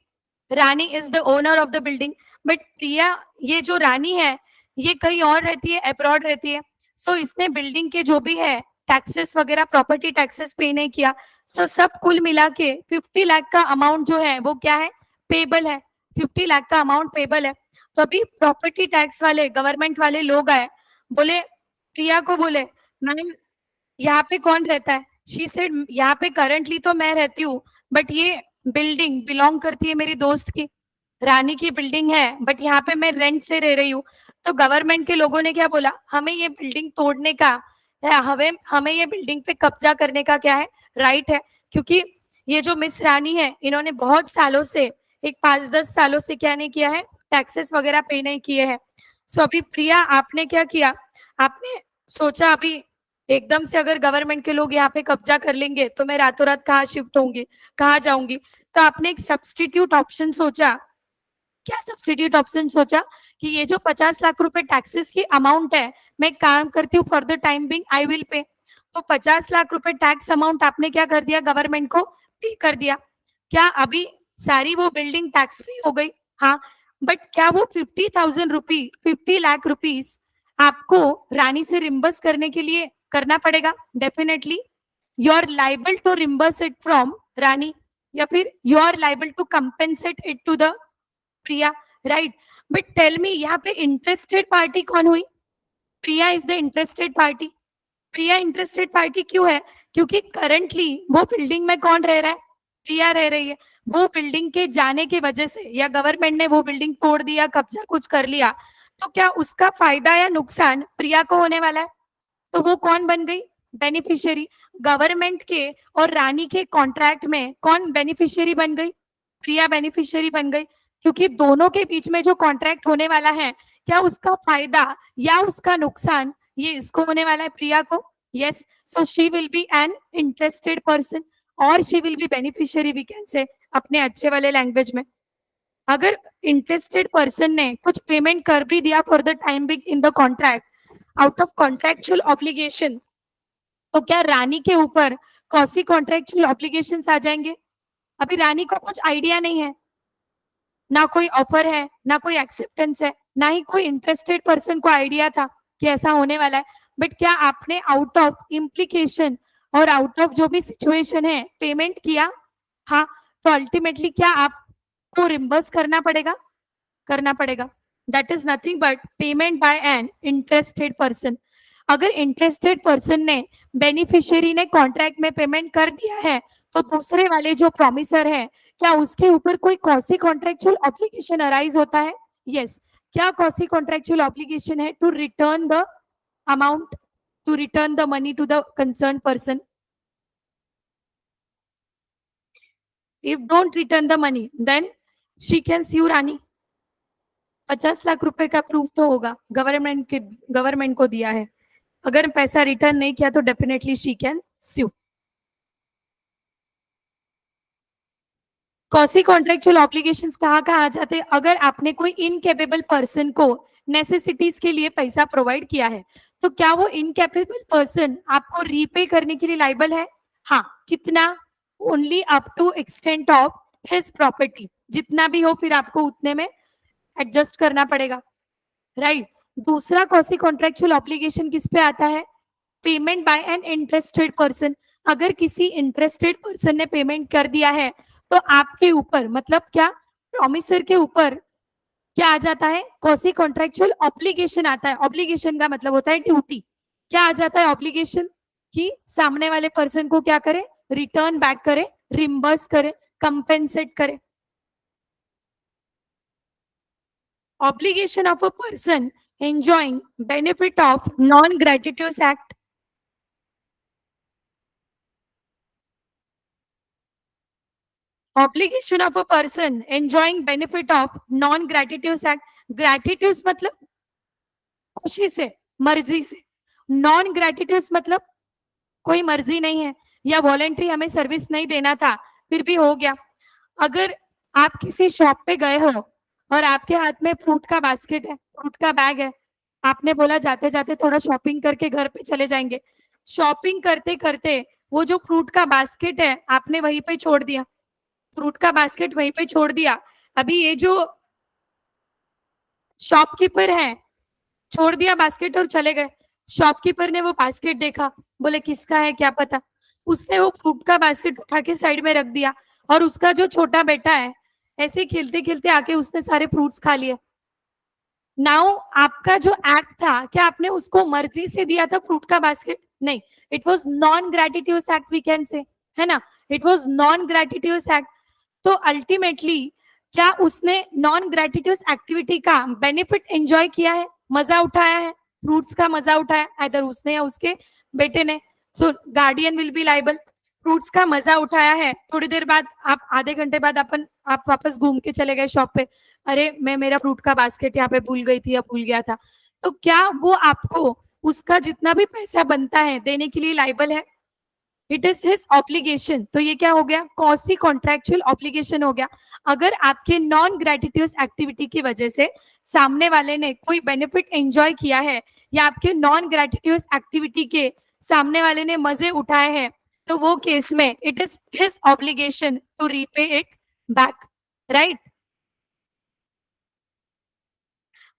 Rani is the owner of the building. But Priya, ये जो रानी है, ये कहीं और रहती है, अब्रॉड रहती है। सो इसने बिल्डिंग के जो भी है टैक्सेस वगैरह, प्रॉपर्टी टैक्सेस पे नहीं किया। सो सब कुल मिला के 50 लाख का अमाउंट जो है वो क्या है? पेबल है। 50 लाख का अमाउंट पेबल है। तो अभी प्रॉपर्टी टैक्स वाले, गवर्नमेंट वाले लोग आए, बोले प्रिया को, बोले मैम यहाँ पे कौन रहता है? शी सेड यहाँ पे करंटली तो मैं रहती हूँ, बट ये बिल्डिंग बिलोंग करती है मेरी दोस्त की, रानी की बिल्डिंग है, बट यहाँ पे मैं रेंट से रह रही हूँ। तो गवर्नमेंट के लोगों ने क्या बोला? हमें ये बिल्डिंग तोड़ने का है, हमें हमें ये बिल्डिंग पे कब्जा करने का क्या है? राइट है। क्योंकि ये जो मिस रानी है, इन्होंने बहुत सालों से, एक 5-10 सालों से क्या नहीं किया है? टैक्सेस वगैरह पे नहीं किए हैं। सो अभी प्रिया, आपने क्या किया? आपने सोचा अभी एकदम से अगर गवर्नमेंट के लोग यहाँ पे कब्जा कर लेंगे तो मैं रातों रात कहाँ शिफ्ट होंगी, कहाँ जाऊंगी? तो आपने एक सब्स्टिट्यूट ऑप्शन सोचा। क्या सब्सिट्यूट ऑप्शन सोचा? कि ये जो 50 लाख रुपए टैक्सेस की अमाउंट है, मैं काम करती हूँ, for the time being I will पे। तो 50 लाख रुपए टैक्स अमाउंट आपने क्या कर दिया? गवर्नमेंट को पे कर दिया। क्या अभी सारी वो बिल्डिंग टैक्स फ्री हो गई? हाँ। बट क्या वो 50,000 रुपी, 50 लाख रुपीज आपको रानी से रिम्बर्स करने के लिए करना पड़ेगा? Definitely you are liable to reimburse it from Rani, या फिर you are liable to compensate it to the Priya, right? But tell me, यहाँ पे इंटरेस्टेड पार्टी कौन हुई? Priya is the interested party. Priya interested party क्यों है? क्योंकि करंटली वो बिल्डिंग में कौन रह रहा है? प्रिया रह रही है। वो बिल्डिंग के जाने की वजह से, या गवर्नमेंट ने वो बिल्डिंग तोड़ दिया, कब्जा कुछ कर लिया, तो क्या उसका फायदा या नुकसान प्रिया को होने वाला है? तो वो कौन बन गई? बेनिफिशियरी। गवर्नमेंट के और रानी के कॉन्ट्रैक्ट में कौन बेनिफिशियरी बन गई? प्रिया बेनिफिशियरी बन गई। क्योंकि दोनों के बीच में जो कॉन्ट्रैक्ट होने वाला है, क्या उसका फायदा या उसका नुकसान ये इसको होने वाला है, प्रिया को? Yes. So she will be an interested person और she will be beneficiary, we can say अपने अच्छे वाले लैंग्वेज में। अगर इंटरेस्टेड पर्सन ने कुछ पेमेंट कर भी दिया for the time big in the contract, out of contractual obligation, तो क्या रानी के ऊपर कौसी कॉन्ट्रेक्चुअल ऑब्लिगेशन आ जाएंगे? अभी रानी को कुछ आइडिया नहीं है, ना कोई ऑफर है, ना कोई एक्सेप्टेंस है, ना ही कोई इंटरेस्टेड पर्सन को आइडिया था कि ऐसा होने वाला है। बट क्या आपने आउट ऑफ इम्प्लीकेशन और आउट ऑफ जो भी सिचुएशन है पेमेंट किया? हाँ। तो अल्टीमेटली क्या आपको रिम्बर्स करना पड़ेगा? करना पड़ेगा। That is nothing but payment by an interested person. अगर इंटरेस्टेड पर्सन ने, बेनिफिशियरी ने कॉन्ट्रैक्ट में पेमेंट कर दिया है, तो दूसरे वाले जो प्रोमिसर है, क्या उसके ऊपर कोई कौसी कॉन्ट्रेक्चुअल ऑब्लिगेशन अराइज होता है? यस। क्या कौसी कॉन्ट्रेक्चुअल ऑब्लिगेशन है? To return the amount, to return the money to the concern person. If don't return the money then she can sue Rani. 50 lakh रुपए का प्रूफ तो होगा, गवर्नमेंट को दिया है। अगर पैसा रिटर्न नहीं किया तो definitely she can sue. Quasi contractual obligations कहाँ कहाँ आ जाते हैं? अगर आपने कोई इनकेपेबल पर्सन को नेसेसिटीज के लिए पैसा प्रोवाइड किया है, तो क्या वो इनकेपेबल पर्सन आपको रीपे करने के लिए लाइबल है? हाँ। कितना? Only up to extent of his property. जितना भी हो फिर आपको उतने में एडजस्ट करना पड़ेगा, राइट? दूसरा कौसी कॉन्ट्रेक्चुअल ऑब्लिगेशन किस पे आता है? Payment by an interested person. अगर किसी इंटरेस्टेड पर्सन ने पेमेंट कर दिया है, तो आपके ऊपर, मतलब क्या, प्रॉमिसर के ऊपर क्या आ जाता है? कौसी कॉन्ट्रेक्चुअल ऑब्लिगेशन आता है। ऑब्लिगेशन का मतलब होता है ड्यूटी। क्या आ जाता है? ऑब्लिगेशन, कि सामने वाले पर्सन को क्या करे? रिटर्न बैक करे, रिम्बर्स करे, कंपेंसेट करे। Obligation of a person enjoying benefit of non-gratuitous act. Obligation of a person enjoying benefit of non-gratuitous act. Gratuitous मतलब खुशी से, मर्जी से. नॉन ग्रेटिट्यूस मतलब कोई मर्जी नहीं है, या वॉलेंट्री हमें सर्विस नहीं देना था, फिर भी हो गया. अगर आप किसी शॉप पे गए हो और आपके हाथ में फ्रूट का बास्केट है, फ्रूट का बैग है, आपने बोला जाते जाते थोड़ा शॉपिंग करके घर पे चले जाएंगे. शॉपिंग करते करते वो जो फ्रूट का बास्केट है आपने वहीं पे छोड़ दिया, फ्रूट का बास्केट वहीं पे छोड़ दिया. अभी ये जो शॉपकीपर है, छोड़ दिया बास्केट और चले गए. शॉपकीपर ने वो बास्केट देखा, बोले किसका है क्या पता, उसने वो फ्रूट का बास्केट उठा के साइड में रख दिया, और उसका जो छोटा बेटा है ऐसे खेलते खेलते आके उसने सारे फ्रूट्स खा लिए. नाउ आपका जो एक्ट था, क्या आपने उसको मर्जी से दिया था फ्रूट का बास्केट? नहीं, it was non gratuitous act, we can say, है ना. It was non gratuitous act. तो अल्टीमेटली क्या उसने नॉन ग्रेटिट्यूस एक्टिविटी का बेनिफिट एंजॉय किया है, मजा उठाया है, फ्रूट्स का मजा उठाया, आइदर उसने या उसके बेटे ने. So guardian will be liable. Fruits का मजा उठाया है, थोड़ी देर बाद आप, आधे घंटे बाद आप वापस घूम के चले गए शॉप पे, अरे मैं मेरा फ्रूट का बास्केट यहाँ पे भूल गई थी या भूल गया था, तो क्या वो आपको उसका जितना भी पैसा बनता है देने के लिए लाइबल है? It is his obligation. तो ये क्या हो गया? कॉसी कॉन्ट्रेक्चुअल ऑब्लिगेशन हो गया. अगर आपके नॉन ग्रेटिट्यूस एक्टिविटी की वजह से सामने वाले ने कोई बेनिफिट एंजॉय किया है, या आपके नॉन ग्रेटिट्यूस एक्टिविटी के सामने वाले ने मजे उठाए हैं, तो वो केस में it is his obligation to repay it back, right.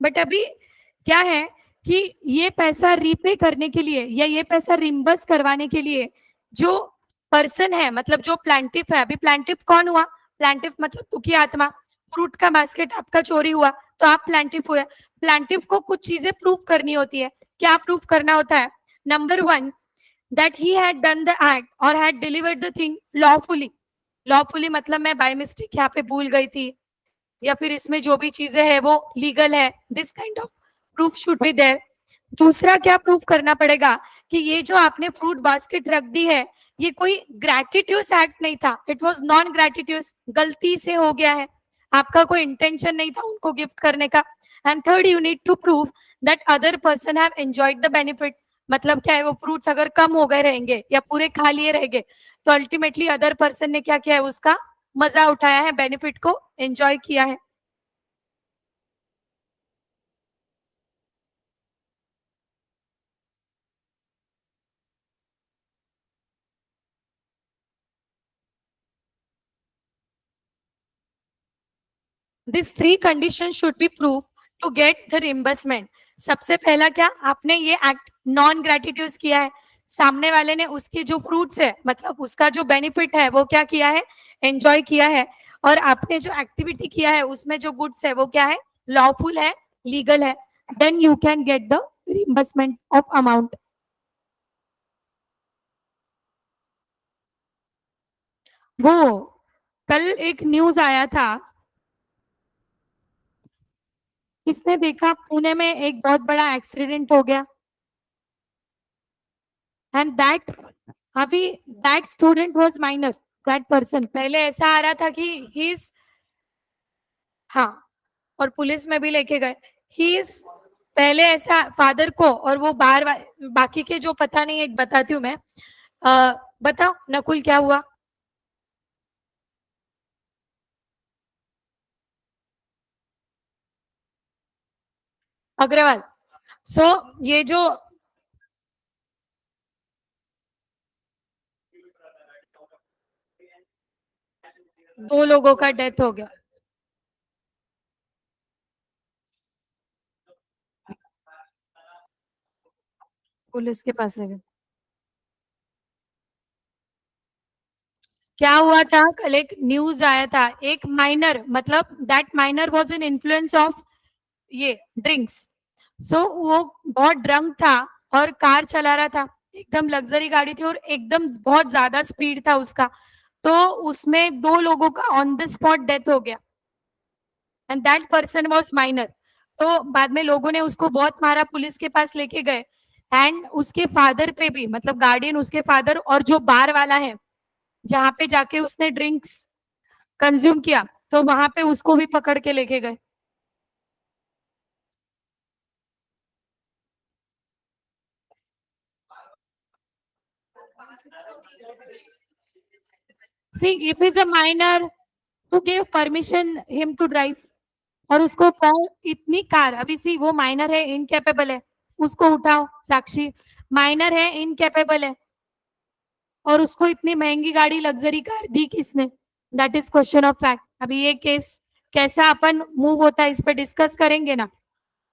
But अभी क्या है कि ये पैसा रीपे करने के लिए या ये पैसा रिम्बर्स करवाने के लिए जो पर्सन है, मतलब जो प्लांटिफ है, अभी प्लांटिफ कौन हुआ? प्लांटिफ मतलब दुखी आत्मा. फ्रूट का बास्केट आपका चोरी हुआ तो आप प्लांटिफ हुए. प्लांटिफ को कुछ चीजें प्रूव करनी होती है. क्या प्रूव करना होता है? Number one, that he had done the act और had delivered the thing lawfully. Lawfully मतलब मैं बाय मिस्टेक यहाँ पे भूल गई थी, या फिर इसमें जो भी चीजें है वो लीगल है, this kind of proof should be there. दूसरा क्या प्रूफ करना पड़ेगा? कि ये जो आपने फ्रूट बास्केट रख दी है, ये कोई ग्रेटिट्यूस एक्ट नहीं था, इट वाज नॉन ग्रेटिट्यूस, गलती से हो गया है, आपका कोई इंटेंशन नहीं था उनको गिफ्ट करने का. And third, you need to prove that other person have enjoyed the benefit. मतलब क्या है, वो फ्रूट्स अगर कम हो गए रहेंगे या पूरे खा लिए रहेंगे, तो अल्टीमेटली अदर पर्सन ने क्या किया है, उसका मजा उठाया है, बेनिफिट को एंजॉय किया है. This three condition should be prove to get the reimbursement. सबसे पहला क्या, आपने ये एक्ट नॉन ग्रेटिट्यूस किया है, सामने वाले ने उसके जो फ्रूट्स है, मतलब उसका जो बेनिफिट है वो क्या किया है, एंजॉय किया है. और आपने जो एक्टिविटी किया है उसमें जो गुड्स है वो क्या है, लॉफुल है, लीगल है. Then you can get the reimbursement of amount. वो कल एक न्यूज आया था, किसने देखा, पुणे में एक बहुत बड़ा एक्सीडेंट हो गया. एंड दैट, अभी that student was minor, that person, पहले ऐसा आ रहा था कि ही इज, हाँ, और पुलिस में भी लेके गए. ही इज, पहले ऐसा फादर को, और वो बाहर बाकी के जो पता नहीं, एक बताती हूँ मैं. बताओ नकुल क्या हुआ? अग्रवाल. सो ये जो दो लोगों का डेथ हो गया, पुलिस के पास ले गए. क्या हुआ था, कल एक न्यूज आया था, एक माइनर, मतलब that minor was in influence of ये ड्रिंक्स. सो वो बहुत ड्रंक था और कार चला रहा था, एकदम लग्जरी गाड़ी थी और एकदम बहुत ज्यादा स्पीड था उसका, तो उसमें दो लोगों का ऑन द स्पॉट डेथ हो गया. And that person was minor. तो बाद में लोगों ने उसको बहुत मारा, पुलिस के पास लेके गए, एंड उसके फादर पे भी, मतलब गार्डियन, उसके फादर और जो बार वाला है जहां पे जाके उसने ड्रिंक्स कंज्यूम किया, तो वहां पे उसको भी पकड़ के लेके गए. See if is a minor, to give permission him to drive. और उसको इतनी कार, अभी सी वो माइनर है, इनकेपेबल है, उसको उठाओ साक्षी, माइनर है, इनकेपेबल है, और उसको इतनी महंगी गाड़ी, लग्जरी कार दी किसने? That is question of fact. अभी ये केस कैसा अपन मूव होता है, इस पे डिस्कस करेंगे ना.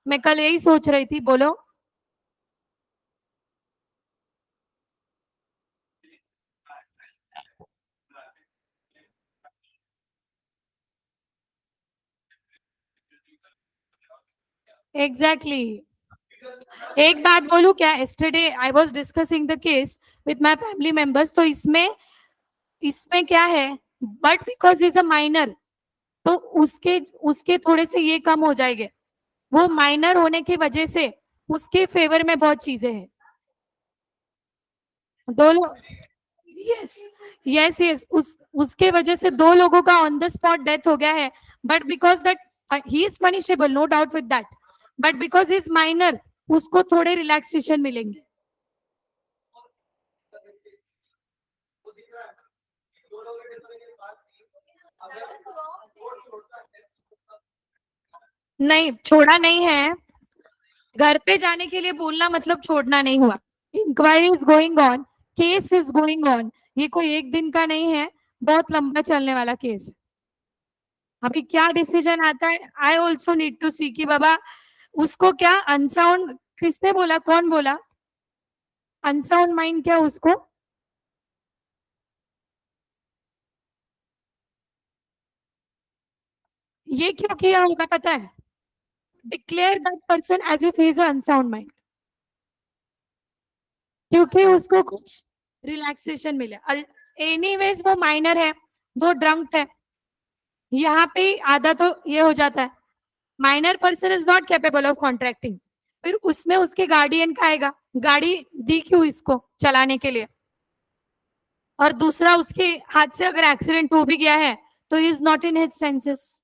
मैं कल यही सोच रही थी. बोलो. Exactly exactly. एक बात बोलूं क्या, yesterday I was discussing the case with my family members. तो इसमें इसमें क्या है, but because is a minor, तो उसके उसके थोड़े से ये कम हो जाएंगे. वो माइनर होने की वजह से उसके फेवर में बहुत चीजें हैं. दो लोग, यस यस यस, उस उसके वजह से दो लोगों का ऑन द स्पॉट डेथ हो गया है. But because that he is punishable, no doubt with that, but because is minor, उसको थोड़े रिलैक्सेशन मिलेंगे. नहीं, छोड़ा नहीं है. घर पे जाने के लिए बोलना मतलब छोड़ना नहीं हुआ. Inquiry is going on, case is going on. ये कोई एक दिन का नहीं है, बहुत लंबा चलने वाला केस. अभी क्या डिसीजन आता है, आई ऑल्सो नीड टू सी कि बाबा उसको क्या अनसाउंड, किसने बोला, कौन बोला अनसाउंड माइंड, क्या उसको? ये क्यों किया होगा पता है? Declare that person as if he is unsound mind, क्योंकि उसको कुछ रिलैक्सेशन मिले. एनीवेज वो माइनर है, वो ड्रंक है, यहाँ पे आधा तो ये हो जाता है. Minor person is not capable of contracting. फिर उसमें उसके गार्डियन का आएगा, गाड़ी दी क्यों इसको चलाने के लिए? और दूसरा, उसके हाथ से अगर एक्सीडेंट हो भी गया है तो is not in his senses.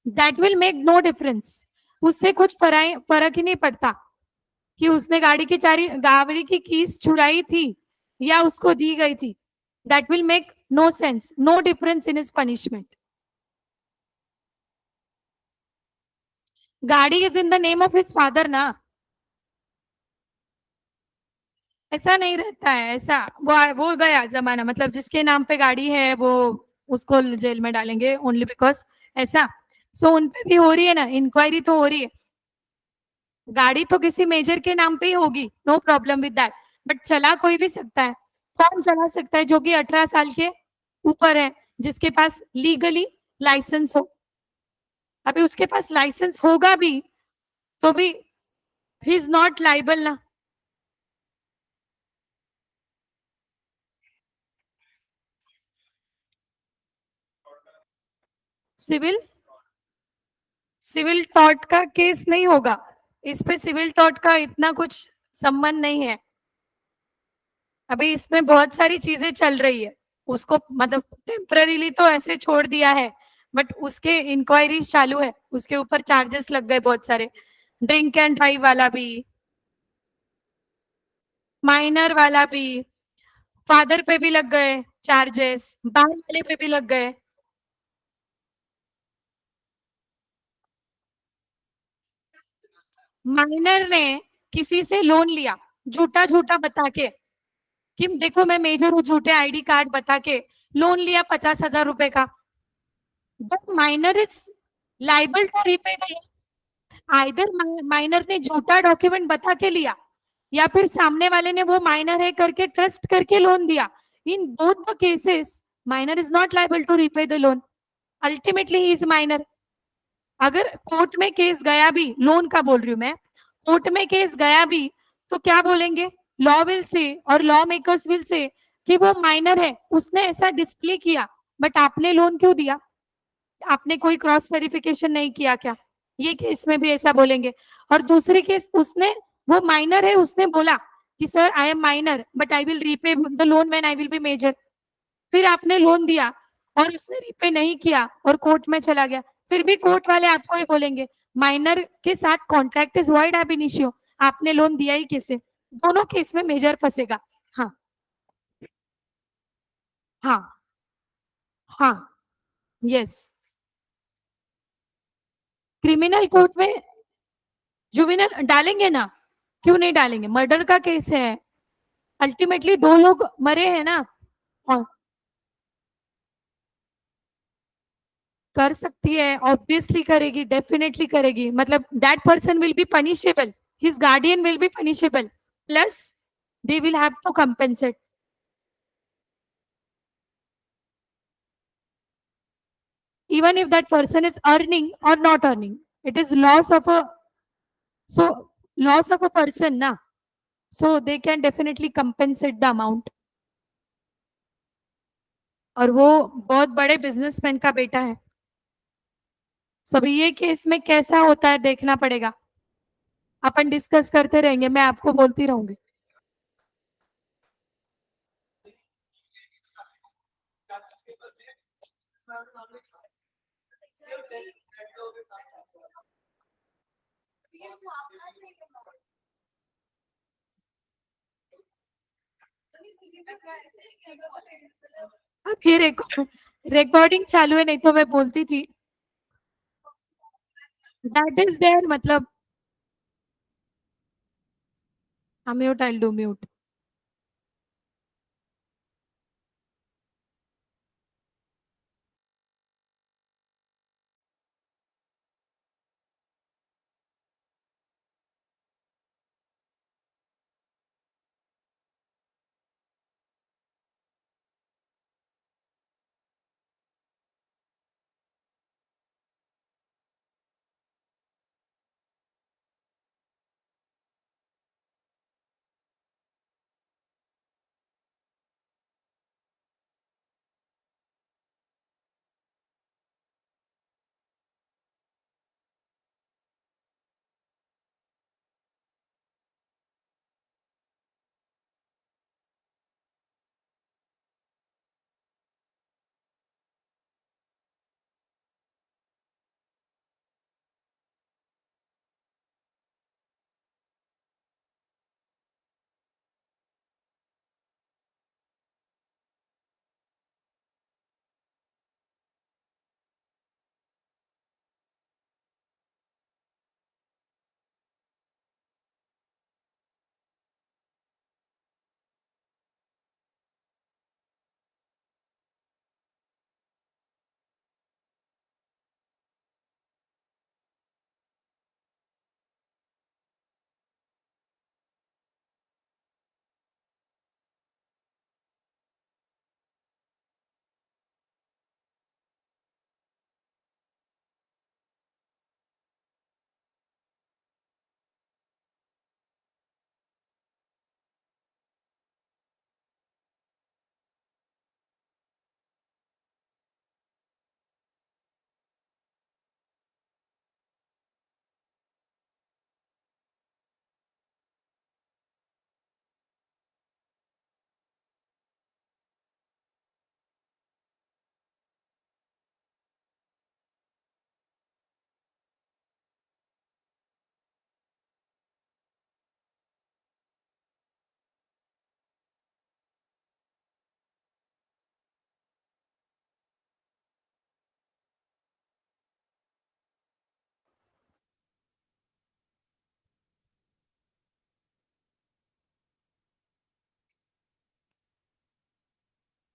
That will make no difference. उससे कुछ फर्क ही नहीं पड़ता कि उसने गाड़ी की कीज छुड़ाई थी या उसको दी गई थी. That will make no sense, no difference in his punishment. गाड़ी is in the name of his father ना. ऐसा नहीं रहता है, ऐसा वो गया जमाना, मतलब जिसके नाम पे गाड़ी है वो उसको जेल में डालेंगे ओनली बिकॉज ऐसा. सो उन पे भी हो रही है ना इंक्वायरी, तो हो रही है. गाड़ी तो किसी मेजर के नाम पे ही होगी, no problem with that, but चला कोई भी सकता है. कौन चला सकता है? जो कि 18 साल के ऊपर है, जिसके पास लीगली लाइसेंस हो. अभी उसके पास लाइसेंस होगा भी तो भी ही इज नॉट लाइबल ना. सिविल सिविल टॉर्ट का केस नहीं होगा. इस पे सिविल टॉर्ट का इतना कुछ संबंध नहीं है. अभी इसमें बहुत सारी चीजें चल रही है. उसको मतलब टेम्पररीली तो ऐसे छोड़ दिया है, बट उसके इंक्वायरी चालू है, उसके ऊपर चार्जेस लग गए बहुत सारे. ड्रिंक एंड ड्राइव वाला भी, माइनर वाला भी, फादर पे भी लग गए चार्जेस, बाहर वाले पे भी लग गए. माइनर ने किसी से लोन लिया, झूठा झूठा बता के कि देखो मैं मेजर हूँ, झूठे आईडी कार्ड बता के लोन लिया 50,000 रुपए का. But minor is liable to repay the loan. Either minor ने झूठा डॉक्यूमेंट बता के लिया, या फिर सामने वाले ने वो माइनर है करके ट्रस्ट करके लोन दिया. In both the cases minor is not liable to repay the loan. Ultimately he is minor. अगर कोर्ट में केस गया भी, लोन का बोल रही हूं मैं, कोर्ट में केस गया भी, तो क्या बोलेंगे? लॉ विल से और लॉ मेकर्स विल से कि वो माइनर है, उसने ऐसा डिस्प्ले किया, बट आपने लोन क्यों दिया? आपने कोई क्रॉस वेरिफिकेशन नहीं किया क्या? ये केस में भी ऐसा बोलेंगे। और दूसरी केस, उसने, वो माइनर है, उसने बोला कि sir I am minor but I will repay the loan when I will be major. फिर आपने लोन दिया और उसने रीपे नहीं किया और कोर्ट में चला गया, फिर भी कोर्ट वाले आपको ही बोलेंगे माइनर के साथ contract is void ab initio, आपने लोन दिया ही कैसे? दोनों केस में मेजर फंसेगा। हाँ, हाँ, हाँ, यस। क्रिमिनल कोर्ट में जुवेनाइल डालेंगे ना, क्यों नहीं डालेंगे? मर्डर का केस है, अल्टीमेटली दो लोग मरे हैं ना। और कर सकती है, ऑब्वियसली करेगी, डेफिनेटली करेगी, मतलब that person will be punishable, his guardian will be punishable, plus they will have to compensate, even if that person is earning or not earning, it is loss of a, so loss of a person na, so they can definitely compensate the amount। और वो बहुत बड़े businessman का बेटा है। सो अभी ये case में कैसा होता है देखना पड़ेगा, अपन डिस्कस करते रहेंगे, मैं आपको बोलती रहूंगी। अब ये रिकॉर्डिंग चालू है, नहीं तो मैं बोलती थी। दैट इज देयर, मतलब म्यूट, आई डू म्यूट।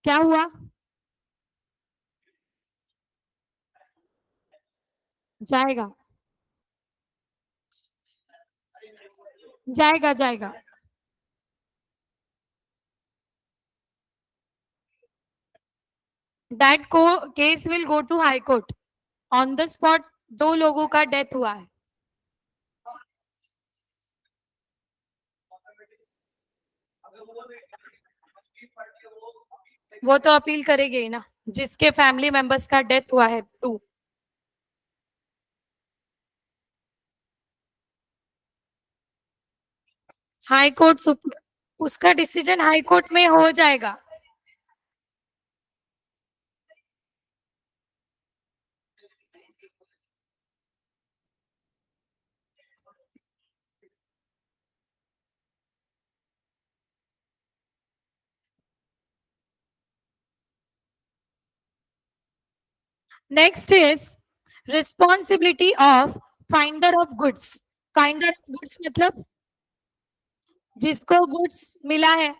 क्या हुआ? जाएगा, जाएगा, जाएगा। दैट को case will go to high court. On the spot दो लोगों का डेथ हुआ है। वो तो अपील करेंगे ही ना। जिसके फैमिली मेंबर्स का डेथ हुआ है, 2। हाई कोर्ट उसका डिसीजन हाई कोर्ट में हो जाएगा। Next is responsibility of finder of goods. Finder of goods मतलब जिसको गुड्स मिला है,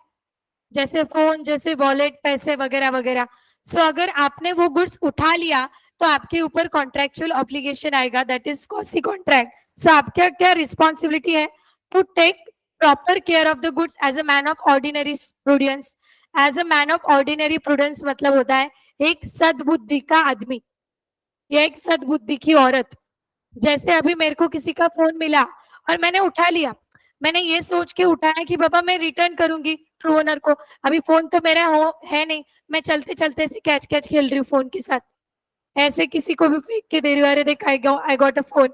जैसे फोन, जैसे वॉलेट, पैसे वगैरह वगैरह। सो अगर आपने वो गुड्स उठा लिया तो आपके ऊपर कॉन्ट्रेक्चुअल ऑब्लिगेशन आएगा, that is quasi contract. So आपका क्या रिस्पॉन्सिबिलिटी है? To take proper care of the goods as a man of ordinary prudence. As a man of ordinary prudence मतलब होता है एक सद्बुद्धि का आदमी या एक सद्बुद्धि की औरत। जैसे अभी मेरे को किसी का फोन मिला और मैंने उठा लिया, मैंने ये सोच के उठाया कि बाबा मैं रिटर्न करूंगी ट्रू ओनर को। अभी फोन तो मेरा है नहीं, मैं चलते चलते से कैच कैच खेल रही हूँ फोन के साथ, ऐसे किसी को भी फेंक के दे रही हूँ, अरे देख I got a phone.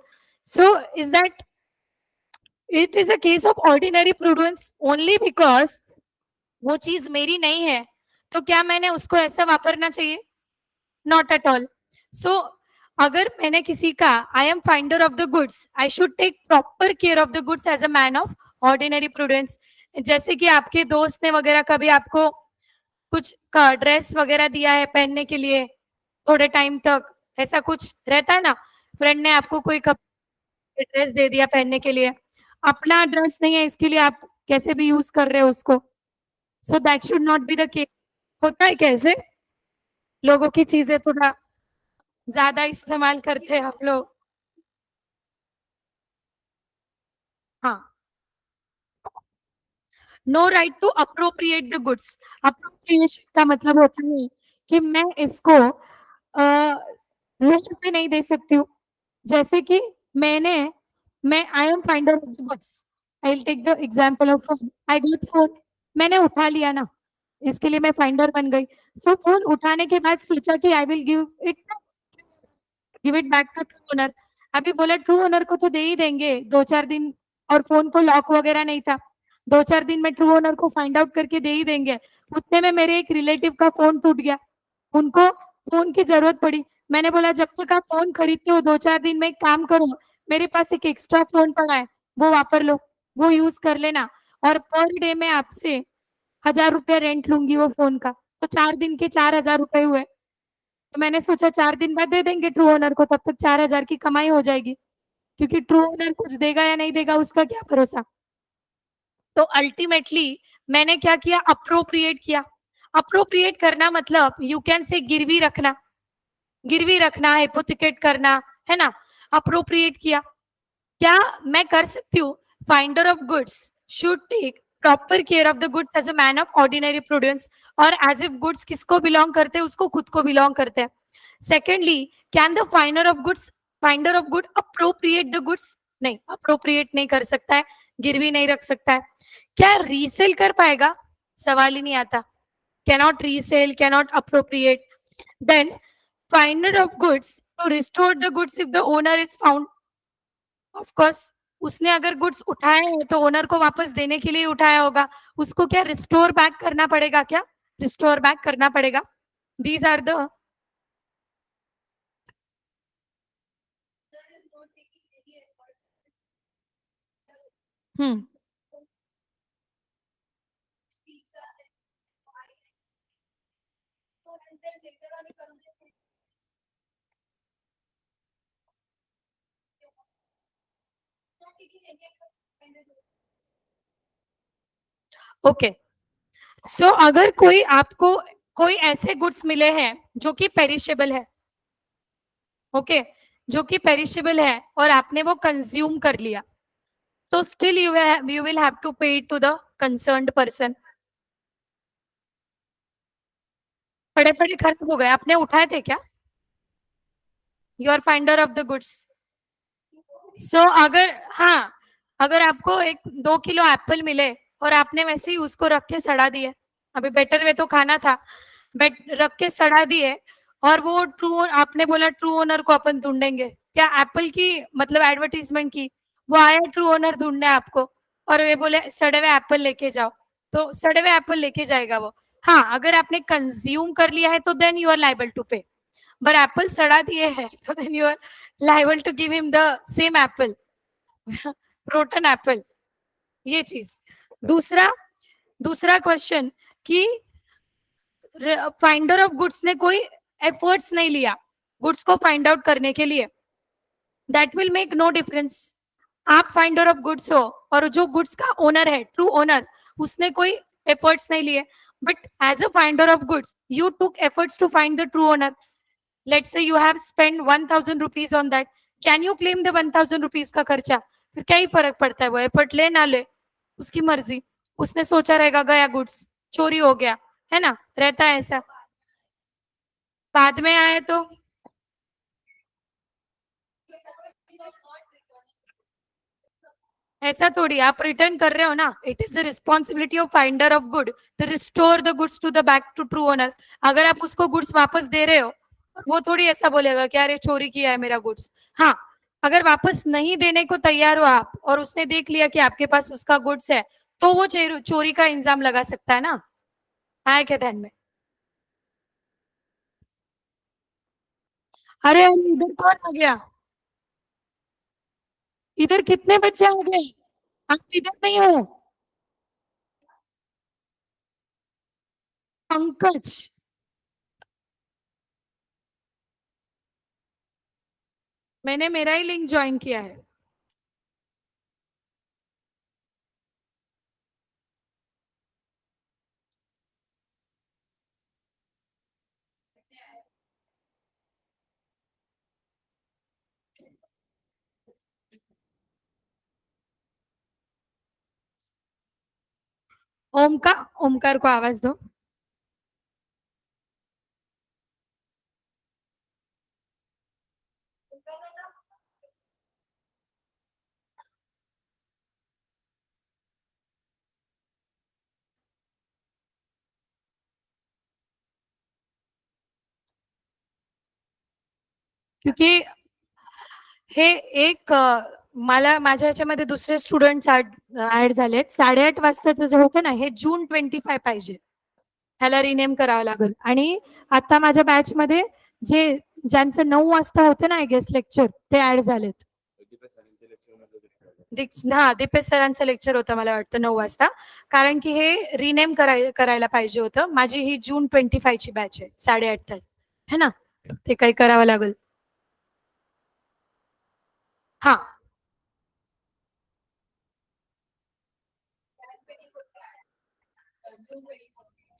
So is that it is a case of ordinary prudence only because वो चीज मेरी नहीं है, तो क्या मैंने उसको ऐसा वापरना चाहिए? Not at all. सो अगर मैंने किसी का, I am finder of the goods, I should take proper care of the goods as a man of ordinary prudence. जैसे कि आपके दोस्त ने वगैरह कभी आपको कुछ का ड्रेस वगैरह दिया है पहनने के लिए थोड़े टाइम तक, ऐसा कुछ रहता है ना, फ्रेंड ने आपको कोई ड्रेस दे दिया पहनने के लिए, अपना ड्रेस नहीं है इसके लिए आप कैसे भी यूज कर रहे हो उसको। So that should not be the case. होता है कैसे लोगों की चीजें थोड़ा ज्यादा इस्तेमाल करते हैं हम लोग। हाँ, no right to appropriate the goods. Appropriation का मतलब होता है कि मैं इसको लोन पे नहीं दे सकती हूँ। जैसे कि मैंने मैं I am finder of the goods, I will take the example of phone. I got phone, मैंने उठा लिया ना, इसके लिए मैं फाइंडर बन गई। सो फोन उठाने के बाद सोचा कि I will give it back to true owner. अभी बोला ट्रू ओनर को तो दे ही देंगे 2-4 दिन, और फोन को लॉक वगैरह नहीं था, 2-4 दिन में ट्रू ओनर को फाइंड आउट करके दे ही देंगे। उतने में मेरे एक रिलेटिव का फोन टूट गया, उनको फोन की जरूरत पड़ी। मैंने बोला जब तक आप फोन खरीदते हो 2-4 दिन में एक काम करो, मेरे पास एक एक्स्ट्रा फोन पड़ा है, वो वापर लो, वो यूज कर लेना, और पर डे में आपसे 1,000 रुपया रेंट लूंगी वो फोन का। तो 4 दिन के 4,000 रुपए हुए। तो मैंने सोचा 4 दिन बाद दे देंगे ट्रू ओनर को, तब तक 4,000 की कमाई हो जाएगी, क्योंकि ट्रू ओनर कुछ देगा या नहीं देगा उसका क्या भरोसा। तो अल्टीमेटली मैंने क्या किया? अप्रोप्रिएट किया। अप्रोप्रिएट करना मतलब यू कैन से गिरवी रखना, गिरवी रखना, हिपोथिकेट करना, है ना। अप्रोप्रिएट किया, क्या मैं कर सकती हूँ? Finder of goods should take proper care of the goods as a man of ordinary prudence, और एज इफ गुड्स किसको बिलोंग करते हैं? उसको खुद को बिलोंग करते हैं। Secondly, can the finder of good appropriate the goods? नहीं, अप्रोप्रिएट नहीं कर सकता है, गिरवी नहीं रख सकता है। क्या रीसेल कर पाएगा? सवाल ही नहीं आता। Cannot resell, cannot appropriate. Then finder of goods to restore the goods if the owner is found. Of course, उसने अगर गुड्स उठाए हैं तो ओनर को वापस देने के लिए उठाया होगा, उसको क्या रिस्टोर बैक करना पड़ेगा? क्या रिस्टोर बैक करना पड़ेगा? These are the hmm okay. So अगर कोई आपको कोई ऐसे गुड्स मिले हैं जो कि पेरिशेबल है, ओके, जो कि पेरिशेबल है और आपने वो कंज्यूम कर लिया, तो still you will have to pay to the concerned person. पड़े पड़े खराब हो गए, आपने उठाए थे क्या? You are finder of the goods. So अगर, हाँ, अगर आपको 1-2 किलो एप्पल मिले और आपने वैसे ही उसको रख के सड़ा दिए, अभी बेटर वे तो खाना था, बट रख के सड़ा दिए, और वो ट्रू, आपने बोला ट्रू ओनर को अपन ढूंढेंगे क्या? एप्पल की मतलब एडवर्टीजमेंट की, वो आया ट्रू ओनर ढूंढने आपको, और ये बोले सड़े हुए एप्पल लेके जाओ, तो सड़े हुए एप्पल लेके जाएगा वो। हाँ, अगर आपने कंज्यूम कर लिया है तो then you are liable to pay, but apple सड़ा दिए है तो then you are liable to give him the same apple, rotten apple, ये चीज। दूसरा दूसरा क्वेश्चन कि फाइंडर ऑफ गुड्स ने कोई एफर्ट्स नहीं लिया गुड्स को फाइंड आउट करने के लिए, that will make no difference. आप फाइंडर ऑफ गुड्स हो और जो गुड्स का ओनर है, ट्रू ओनर, उसने कोई एफर्ट्स नहीं लिए, but as a finder of goods you took efforts to find the true owner. Let's say you have spend 1000 rupees on that, can you claim the 1000 rupees का खर्चा? फिर क्या ही फर्क पड़ता है, वो एफर्ट ले ना ले, उसकी मर्जी। उसने सोचा रहेगा गया गुड्स, चोरी हो गया, है ना, रहता है ऐसा। बाद में आए तो ऐसा थोड़ी, आप रिटर्न कर रहे हो ना, it is the responsibility of finder of good to restore the goods to the back to true owner. अगर आप उसको गुड्स वापस दे रहे हो, वो थोड़ी ऐसा बोलेगा कि अरे चोरी किया है मेरा गुड्स। हाँ, अगर वापस नहीं देने को तैयार हो आप, और उसने देख लिया कि आपके पास उसका गुड्स है, तो वो चोरी का इल्जाम लगा सकता है ना, आया क्या ध्यान में? अरे इधर कौन आ गया? इधर कितने बच्चे आ गए? आप इधर नहीं हो? पंकज, मैंने मेरा ही लिंक ज्वाइन किया है। ओमकार को आवाज दो। क्योंकि हे एक मला माझ्या ह्याच्यामध्ये दुसरे स्टुडंट्स ऍड झालेत, 8:30 वाजताचं जे होतं ना, हे जून 25 पाहिजे, ह्याला रिनेम करावं लागेल। आणि आता माझ्या बॅच मध्ये जे ज्यांचं 9 वाजता होतं ना गेस्ट लेक्चर, ते ऍड झालेत। हा, दीपेश सरांचं लेक्चर होतं मला वाटतं 9 वाजता, कारण की हे रिनेम करायला पाहिजे होतं। माझी ही जून 25 ची बॅच आहे, 8:30 तास, है ना, ते काही करावं लागेल। हा,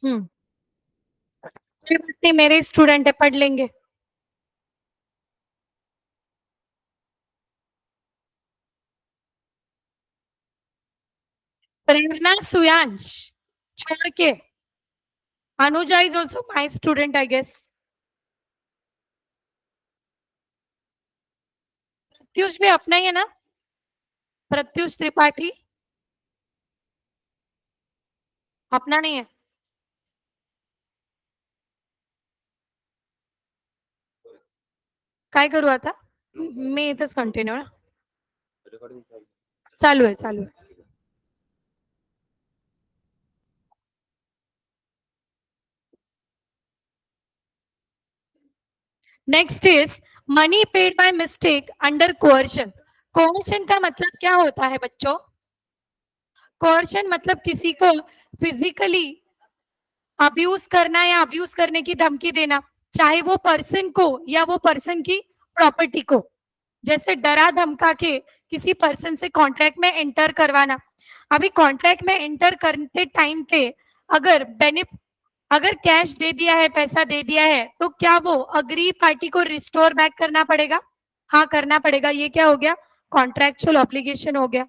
हम्म, कोई बात नहीं, मेरे स्टूडेंट है, पढ़ लेंगे। प्रेरणा सुयांश छोड़ के, Anuja is also my student I guess. Pratyush भी अपना ही है ना? प्रत्युष त्रिपाठी अपना नहीं है? काय करू आता? मी इथंच कंटिन्यू ना, चालू आहे चालू आहे। Next is money paid by mistake under coercion. Coercion का मतलब क्या होता है बच्चों? कोअर्शन मतलब किसी को फिजिकली अब्यूज करना या अब्यूज करने की धमकी देना, चाहे वो पर्सन को या वो पर्सन की प्रॉपर्टी को। जैसे डरा धमका के किसी पर्सन से कॉन्ट्रैक्ट में एंटर करवाना। अभी कॉन्ट्रैक्ट में एंटर करते टाइम पे अगर अगर कैश दे दिया है, पैसा दे दिया है, तो क्या वो अग्री पार्टी को रिस्टोर बैक करना पड़ेगा? हाँ, करना पड़ेगा। ये क्या हो गया? कॉन्ट्रैक्चुअल ऑब्लिगेशन हो गया।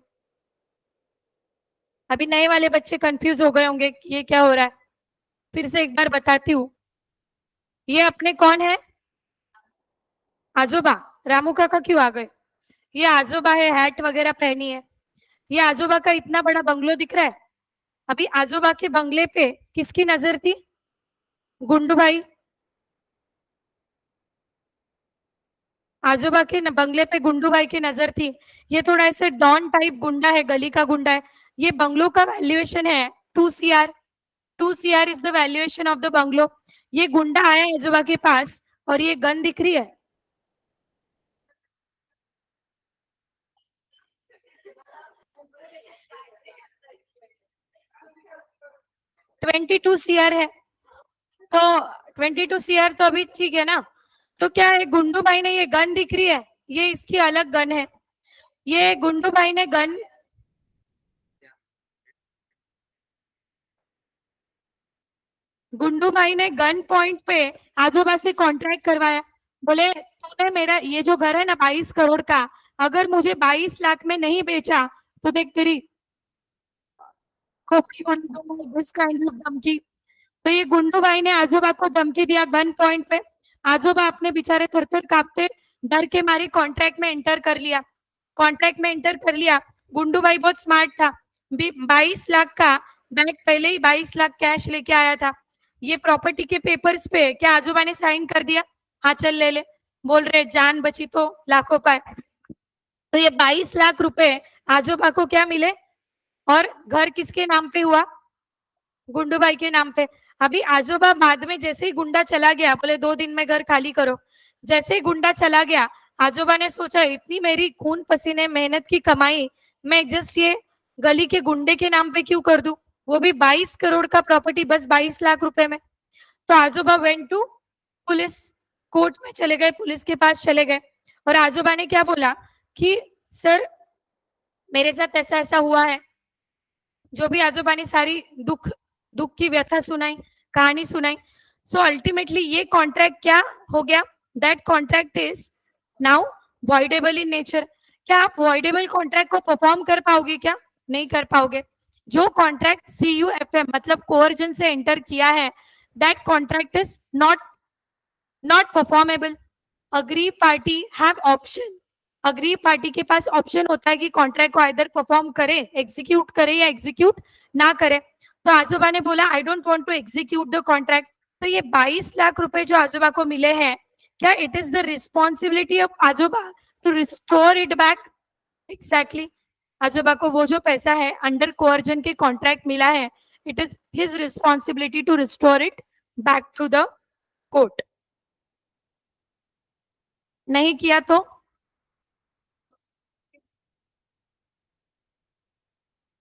अभी नए वाले बच्चे कंफ्यूज हो गए होंगे कि ये क्या हो रहा है, फिर से एक बार बताती हूँ। ये अपने कौन है? आजोबा। रामू काका क्यों आ गए? ये आजोबा है, हैट वगैरह पहनी है। ये आजोबा का इतना बड़ा बंगलो दिख रहा है। अभी आजोबा के बंगले पे किसकी नजर थी? गुंडू भाई, आजोबा के बंगले पे गुंडू भाई की नजर थी। ये थोड़ा ऐसे डॉन टाइप गुंडा है, गली का गुंडा है। ये बंगलो का वैल्यूएशन है 2 CR। 2 CR is the valuation of the bungalow. ये गुंडा आया आजोबा के पास और ये गन दिख रही है। 22 CR है। तो 22 CR तो अभी ठीक है ना। तो क्या है, गुंडू भाई ने ये गन दिख रही है, ये इसकी अलग गन है। ये गुंडू भाई ने गन, गुंडू भाई ने गन पॉइंट पे आजोबा से कॉन्ट्रैक्ट करवाया। बोले तूने मेरा ये जो घर है ना 22 करोड़ का, अगर मुझे 22 लाख में नहीं बेचा तो देख तेरी खोपड़ी को दिस काइंड ऑफ धमकी। तो ये गुंडू भाई ने आजोबा को धमकी दिया गन पॉइंट पे। आजोबा अपने बेचारे थर थर कांपते डर के मारे कॉन्ट्रैक्ट में एंटर कर लिया। कॉन्ट्रैक्ट में एंटर कर लिया। गुंडू भाई बहुत स्मार्ट था। 22 लाख का बैग पहले ही 22 लाख कैश लेके आया था। ये प्रॉपर्टी के पेपर्स पे क्या आजोबा ने साइन कर दिया? हाँ चल ले ले। बोल रहे जान बची तो लाखों पाए। तो ये 22 लाख रुपए आजोबा को क्या मिले? और घर किसके नाम पे हुआ? गुंडू भाई के नाम पे। अभी आजोबा बाद में जैसे ही गुंडा चला गया, बोले 2 दिन में घर खाली करो। जैसे ही गुंडा चला गया, आजोबा ने सोचा इतनी मेरी खून पसीने मेहनत की कमाई मैं जस्ट ये गली के गुंडे के नाम पे क्यों कर दूं? वो भी 22 करोड़ का प्रॉपर्टी बस 22 लाख रुपए में। तो आजोबा वेंट टू पुलिस, कोर्ट में चले गए, पुलिस के पास चले गए। और आजोबा ने क्या बोला कि सर मेरे साथ ऐसा ऐसा हुआ है। जो भी आजोबा ने सारी दुख दुख की व्यथा सुनाई, कहानी सुनाई। सो अल्टीमेटली ये कॉन्ट्रैक्ट क्या हो गया? That contract is now voidable in nature. क्या आप वॉइडेबल कॉन्ट्रैक्ट को परफॉर्म कर पाओगे क्या? नहीं कर पाओगे। जो कॉन्ट्रैक्ट CUFM मतलब कोअर्जन से एंटर किया है, that contract is not performable. Agree party have option. Agree party के पास ऑप्शन होता है कि कॉन्ट्रैक्ट को आइदर परफॉर्म करे, एग्जीक्यूट करे या एग्जीक्यूट ना करे। तो आजोबा ने बोला I don't want to execute the contract. तो ये 22 लाख रुपए जो आजोबा को मिले हैं, क्या it is the responsibility of Ajoba to restore it back? Exactly. Ajoba को वो जो पैसा है अंडर कोअर्जन के कॉन्ट्रैक्ट मिला है, it is his responsibility to restore it back to the court. नहीं किया तो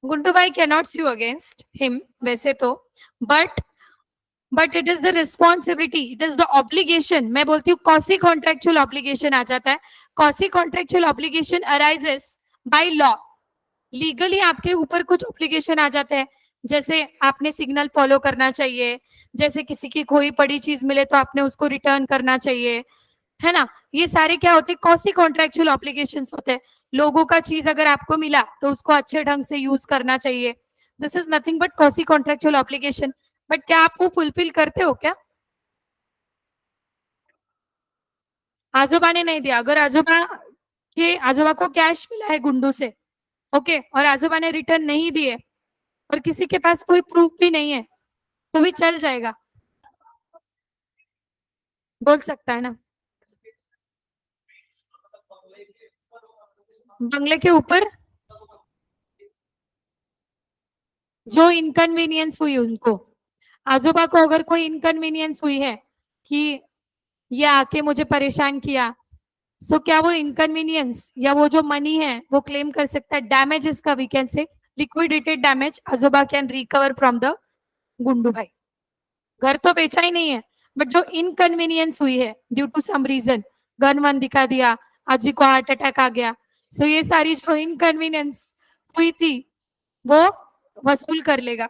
गुड्डू भाई कैनॉट sue अगेंस्ट हिम वैसे तो, but it is the responsibility, it is the obligation. मैं बोलती हूँ कॉसी कॉन्ट्रेक्चुअल ऑब्लिगेशन आ जाता है। Quasi contractual obligation arises by law. Legally आपके ऊपर कुछ ऑब्लिगेशन आ जाते हैं, जैसे आपने सिग्नल फॉलो करना चाहिए, जैसे किसी की खोई पड़ी चीज मिले तो आपने उसको रिटर्न करना चाहिए, है ना। ये सारे क्या होते हैं? कॉसी कॉन्ट्रेक्चुअल ऑब्लिगेशंस होते हैं। लोगों का चीज अगर आपको मिला तो उसको अच्छे ढंग से यूज करना चाहिए। This is nothing but quasi contractual obligation. But क्या आप वो फुलफिल करते हो क्या? आजोबा ने नहीं दिया। अगर आजोबा को कैश मिला है गुंडू से, ओके, और आजोबा ने रिटर्न नहीं दिए और किसी के पास कोई प्रूफ भी नहीं है, तो भी चल जाएगा, बोल सकता है ना। बंगले के ऊपर जो इनकन्वीनियंस हुई उनको, आजोबा को अगर कोई इनकन्वीनियंस हुई है कि ये आके मुझे परेशान किया, सो क्या वो इनकन्वीनियंस या वो जो मनी है वो क्लेम कर सकता है? डैमेजेस का we can say liquidated damage Ajoba can recover from the Gundu bhai. घर तो बेचा ही नहीं है, बट जो इनकन्वीनियंस हुई है due to some reason, gun one दिखा दिया, अजी को हार्ट अटैक आ गया, सो ये सारी जो इनकन्वीनियंस हुई थी वो वसूल कर लेगा।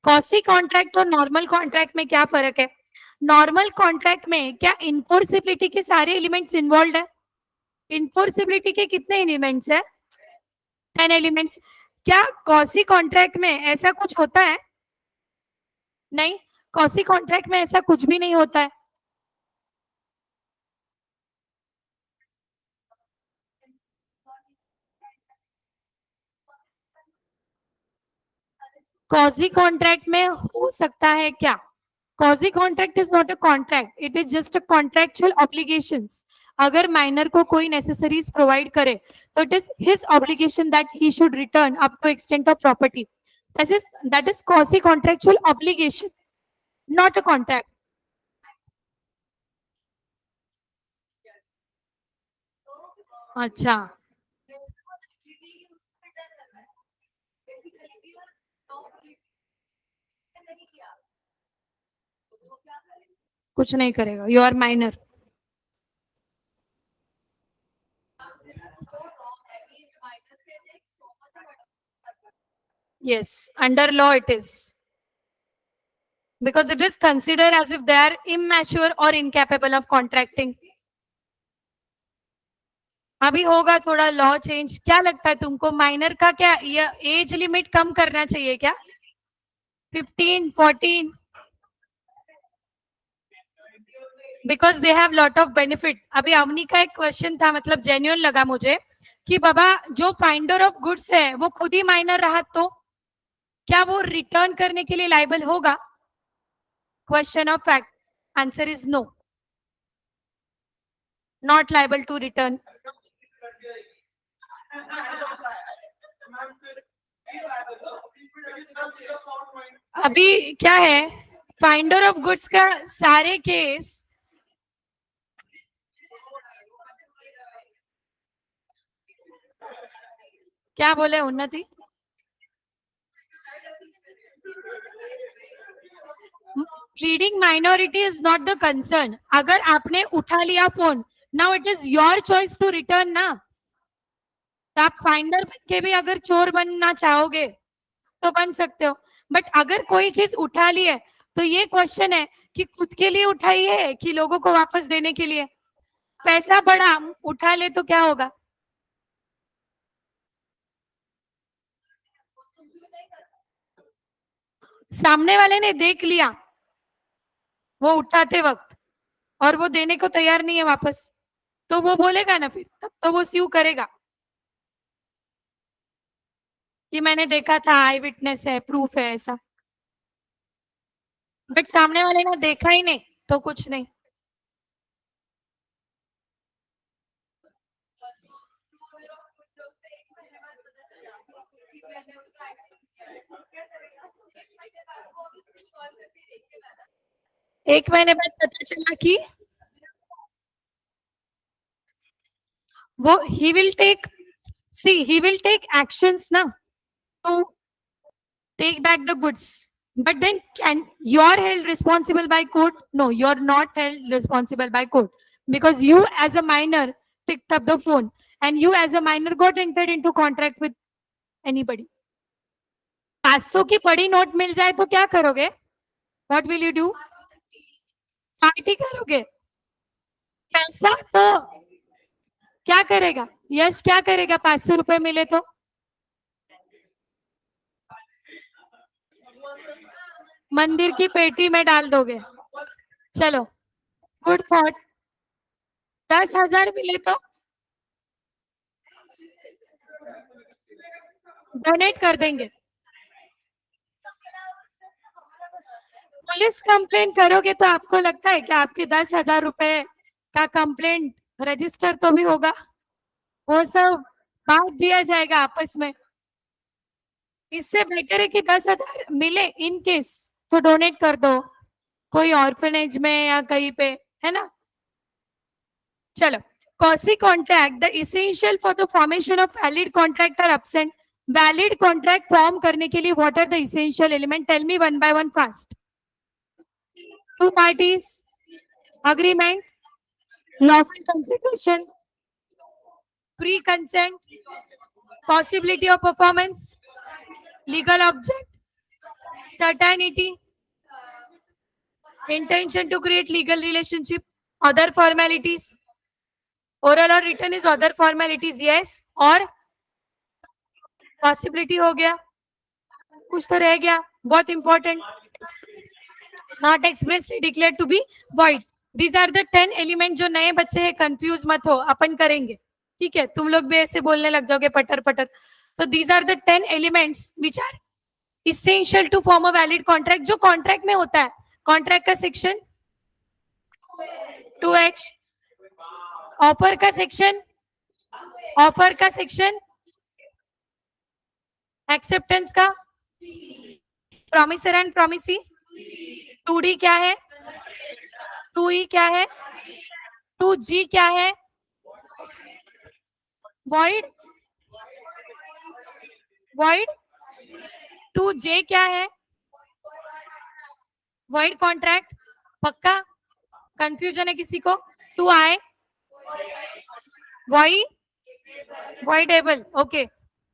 कॉसी कॉन्ट्रैक्ट और नॉर्मल कॉन्ट्रैक्ट में क्या फर्क है? नॉर्मल कॉन्ट्रैक्ट में क्या इन्फोर्सिबिलिटी के सारे एलिमेंट्स इन्वॉल्व है? इन्फोर्सिबिलिटी के कितने एलिमेंट्स है? 10 एलिमेंट्स। क्या कॉसी कॉन्ट्रैक्ट में ऐसा कुछ होता है? नहीं, कॉसी कॉन्ट्रैक्ट में ऐसा कुछ भी नहीं होता है। कॉजी कॉन्ट्रैक्ट में हो सकता है क्या? Quasi contract is not a contract, it is just a contractual obligations. अगर माइनर को कोई नेसेसरीज प्रोवाइड करे तो it is his obligation that he should return up to extent of property. That is quasi contractual obligation, not a contract. अच्छा, कुछ नहीं करेगा, you are minor. Yes, under law it is. Because it is considered as if they are immature or incapable of contracting. अभी होगा थोड़ा law change. क्या लगता है तुमको, माइनर का क्या एज लिमिट कम करना चाहिए क्या? 15, 14? Because they have lot of benefit. अभी अवनी का एक क्वेश्चन था, मतलब जेन्युइन लगा मुझे, कि बाबा जो फाइंडर ऑफ गुड्स है वो खुद ही माइनर रहा तो क्या वो रिटर्न करने के लिए लाइबल होगा? Question of fact, answer is no, not liable to return. अभी क्या है, फाइंडर ऑफ गुड्स का सारे केस, क्या बोले Unnati? Pleading minority is not the concern. अगर आपने उठा लिया phone, now it is your choice to return ना। तो आप फाइंडर बन के भी अगर चोर बनना चाहोगे तो बन सकते हो, बट अगर कोई चीज उठा ली है तो ये क्वेश्चन है कि खुद के लिए उठाई है कि लोगों को वापस देने के लिए। पैसा बड़ा उठा ले तो क्या होगा? सामने वाले ने देख लिया वो उठाते वक्त और वो देने को तैयार नहीं है वापस, तो वो बोलेगा ना, फिर तब तो वो स्यू करेगा कि मैंने देखा था, आई विटनेस है, प्रूफ है ऐसा। बट सामने वाले ने देखा ही नहीं तो कुछ नहीं। एक महीने बाद पता चला कि वो he will take, see he will take actions ना to take back the goods. But then can you're held responsible by court? No, you're not held responsible by court because you as a minor picked up the phone and you as a minor got entered into contract with anybody. 500 की पड़ी note मिल जाए तो क्या करोगे? What will you do? Party करोगे? पैसा तो क्या करेगा? यश क्या करेगा 500 रुपए मिले तो? मंदिर की पेटी में डाल दोगे। चलो, गुड थॉट। 10,000 मिले तो डोनेट कर देंगे। पुलिस कंप्लेंट करोगे तो आपको लगता है कि आपके 10,000 रुपए का कंप्लेंट रजिस्टर तो भी होगा? वो सब बांट दिया जाएगा आपस में। इससे बेटर है कि 10,000 मिले इन केस तो डोनेट कर दो कोई ऑर्फनेज में या कहीं पे, है ना? चलो, quasi contract the essential for the formation of valid contract are absent. Valid contract form करने के लिए what are the essential element? Tell me one by one fast. Two parties, agreement, lawful consideration, free consent, possibility of performance, legal object, certainty, intention to create legal relationship, other formalities. Oral और written is other formalities, yes, और possibility हो गया, कुछ तो रह गया बहुत important, not expressly declare to be void. These are the 10 element. जो नए बच्चे हैं कंफ्यूज मत हो, अपन करेंगे, ठीक है? तुम लोग भी ऐसे बोलने लग जाओगे पटर पटर। तो these are the 10 elements which are essential to form a valid contract. जो कॉन्ट्रैक्ट में होता है, कॉन्ट्रैक्ट का सेक्शन 2H, ऑफर का सेक्शन, ऑफर का सेक्शन, एक्सेप्टेंस का, प्रॉमिसर एंड प्रॉमिसी, 2D क्या है, 2E क्या है, 2G क्या है, वॉइड, वॉइड, 2J क्या है, वॉइड कॉन्ट्रैक्ट। पक्का? कंफ्यूजन है किसी को? 2I void, voidable, okay.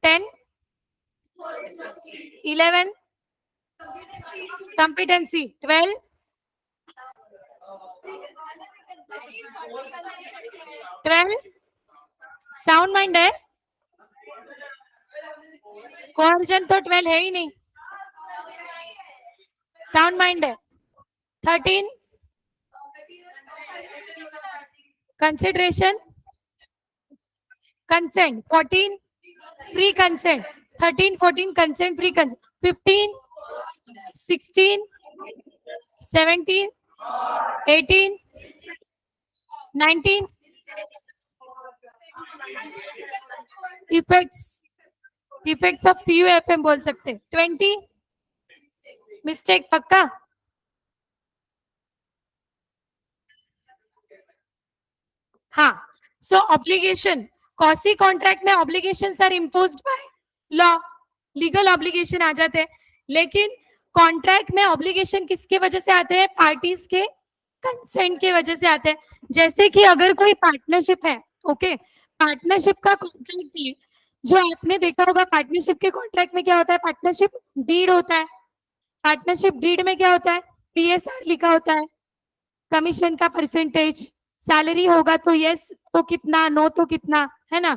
10 11 competency, 12 sound mind है, कोऑर्डिनेशन तो 12 है ही नहीं, साउंड माइंड है। 13 consideration, consent, 14 free consent, 13 14 consent free consent, 15 16 17 18 19 effects, effects of CUFM बोल सकते, 20 मिस्टेक। पक्का? हाँ। सो ऑब्लिगेशन, कॉसी कॉन्ट्रैक्ट में obligation are imposed by law, legal obligation आ जाते हैं। लेकिन कॉन्ट्रैक्ट में ऑब्लिगेशन किसके वजह से आते हैं? पार्टीज के कंसेंट के वजह से आते हैं। जैसे कि अगर कोई पार्टनरशिप है, ओके, पार्टनरशिप का कॉन्ट्रैक्ट है, जो आपने देखा होगा पार्टनरशिप के कॉन्ट्रैक्ट में क्या होता है, पार्टनरशिप डीड होता है। पार्टनरशिप डीड में क्या होता है? PSR लिखा होता है, कमीशन का परसेंटेज, सैलरी होगा तो यस तो कितना, नो तो कितना, है ना?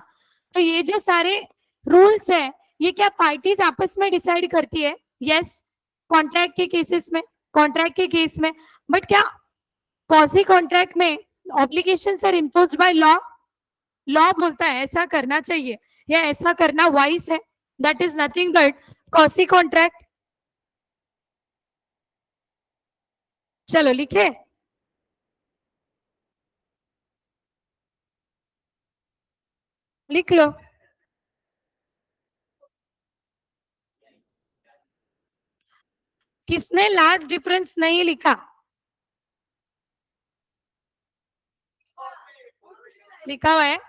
तो ये जो सारे रूल्स है, ये क्या पार्टीज आपस में डिसाइड करती है? यस, कॉन्ट्रैक्ट के केसेस में, कॉन्ट्रैक्ट के केस में। बट क्या पॉसी कॉन्ट्रैक्ट में obligations are imposed by law? Law बोलता है ऐसा करना चाहिए या ऐसा करना वाइज है, that is nothing but quasi contract. चलो लिखे, लिख लो। किसने लास्ट डिफरेंस नहीं लिखा? लिखा हुआ है,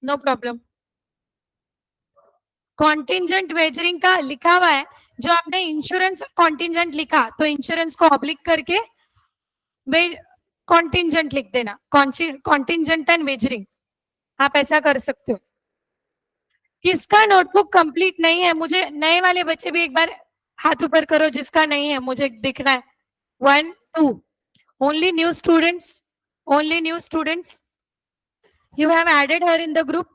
नो प्रॉब्लम। कॉन्टिजेंट वेजरिंग का लिखा हुआ है, जो आपने इंश्योरेंस और कॉन्टिजेंट लिखा, तो इंश्योरेंस को ऑब्लिक करके कॉन्टिजेंट लिख देना, कॉन्टिजेंट एंड वेजरिंग, आप ऐसा कर सकते हो। किसका नोटबुक कंप्लीट नहीं है? मुझे नए वाले बच्चे भी एक बार हाथ ऊपर करो जिसका नहीं है, मुझे दिखना है। 1 2 only new students, only new students, you have added her in the group,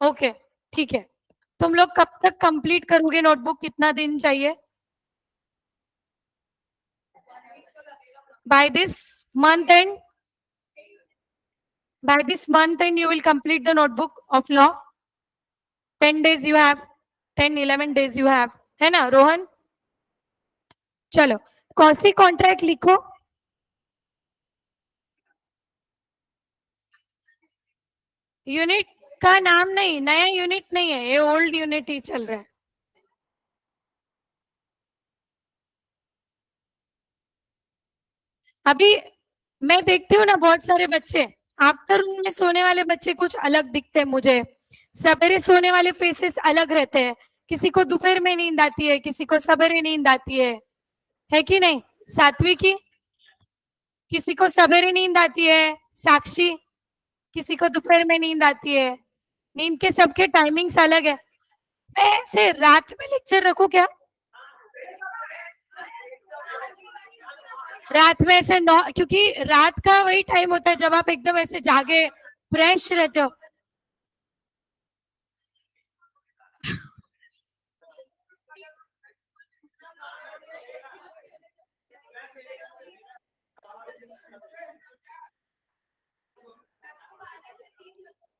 okay, ठीक है। तुम लोग कब तक कंप्लीट करोगे नोटबुक? कितना दिन चाहिए? by this month end, by this month end you will complete the notebook of law. 10 days you have, 10 11 days you have, है ना रोहन? चलो कौसी कॉन्ट्रैक्ट लिखो। यूनिट का नाम नहीं, नया यूनिट नहीं है ये, ओल्ड यूनिट ही चल रहा है। अभी मैं देखती हूँ ना बहुत सारे बच्चे आफ्टरनून में सोने वाले बच्चे कुछ अलग दिखते हैं मुझे, सवेरे सोने वाले फेसेस अलग रहते हैं, किसी को दोपहर में नींद आती है, किसी को सवेरे नींद आती है कि नहीं? सात्विक की किसी को सवेरे नींद आती है, साक्षी किसी को दोपहर में नींद आती है, नींद के सबके टाइमिंग्स अलग है। मैं ऐसे रात में लेक्चर रखूं क्या? रात में ऐसे नौ, क्योंकि रात का वही टाइम होता है जब आप एकदम ऐसे जागे फ्रेश रहते हो.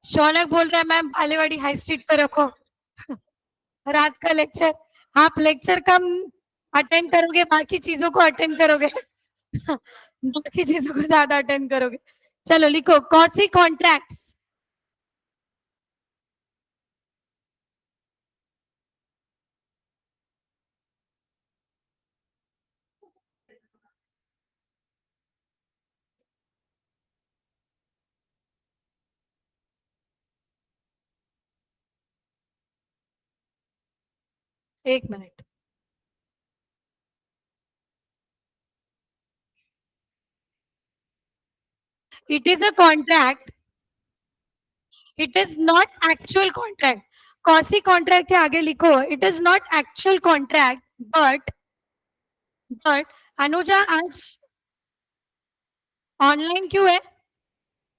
शौनक बोल रहा है मैम भालेवाड़ी हाई स्ट्रीट पे रखो रात का लेक्चर. आप लेक्चर कम अटेंड करोगे, बाकी चीजों को अटेंड करोगे. बाकी चीजों को ज्यादा अटेंड करोगे. चलो लिखो कॉसी कॉन्ट्रैक्ट्स. एक minute. It is a contract. It is not actual contract. Quasi contract के आगे लिखो it is not actual contract but Anuja आज ऑनलाइन क्यों है?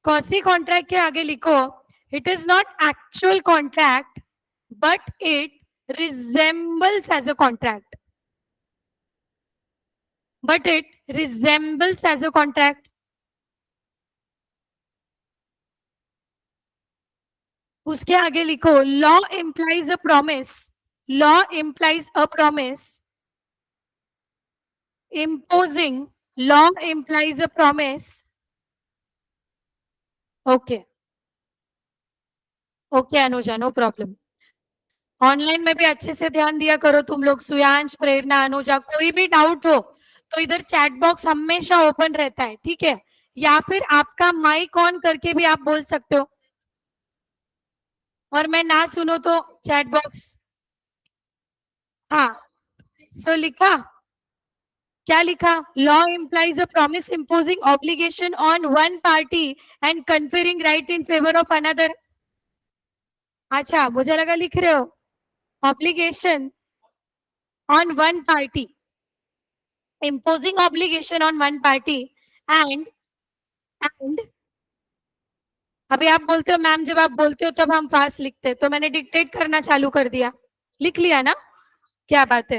कॉसी कॉन्ट्रैक्ट के आगे लिखो it is not actual contract but it resembles as a contract. But it resembles as a contract. उसके आगे लिखो law implies a promise. Law implies a promise. Imposing. Law implies a promise. Okay. Okay Anuja, no problem. Online में भी अच्छे से ध्यान दिया करो तुम लोग. सुयांश, प्रेरणा, अनुजा, कोई भी डाउट हो तो इधर चैट बॉक्स हमेशा ओपन रहता है, ठीक है? या फिर आपका माइक ऑन करके भी आप बोल सकते हो. और मैं ना सुनो तो चैट बॉक्स. हाँ. सो लिखा, क्या लिखा? Law implies a promise imposing obligation on one party and conferring right in favour of another. अच्छा, मुझे लगा लिख रहे हो obligation on one party, imposing obligation on one party and अभी आप बोलते हो मैम, जब आप बोलते हो तब हम फास्ट लिखते हैं, तो मैंने डिक्टेट करना चालू कर दिया. लिख लिया ना? क्या बात है.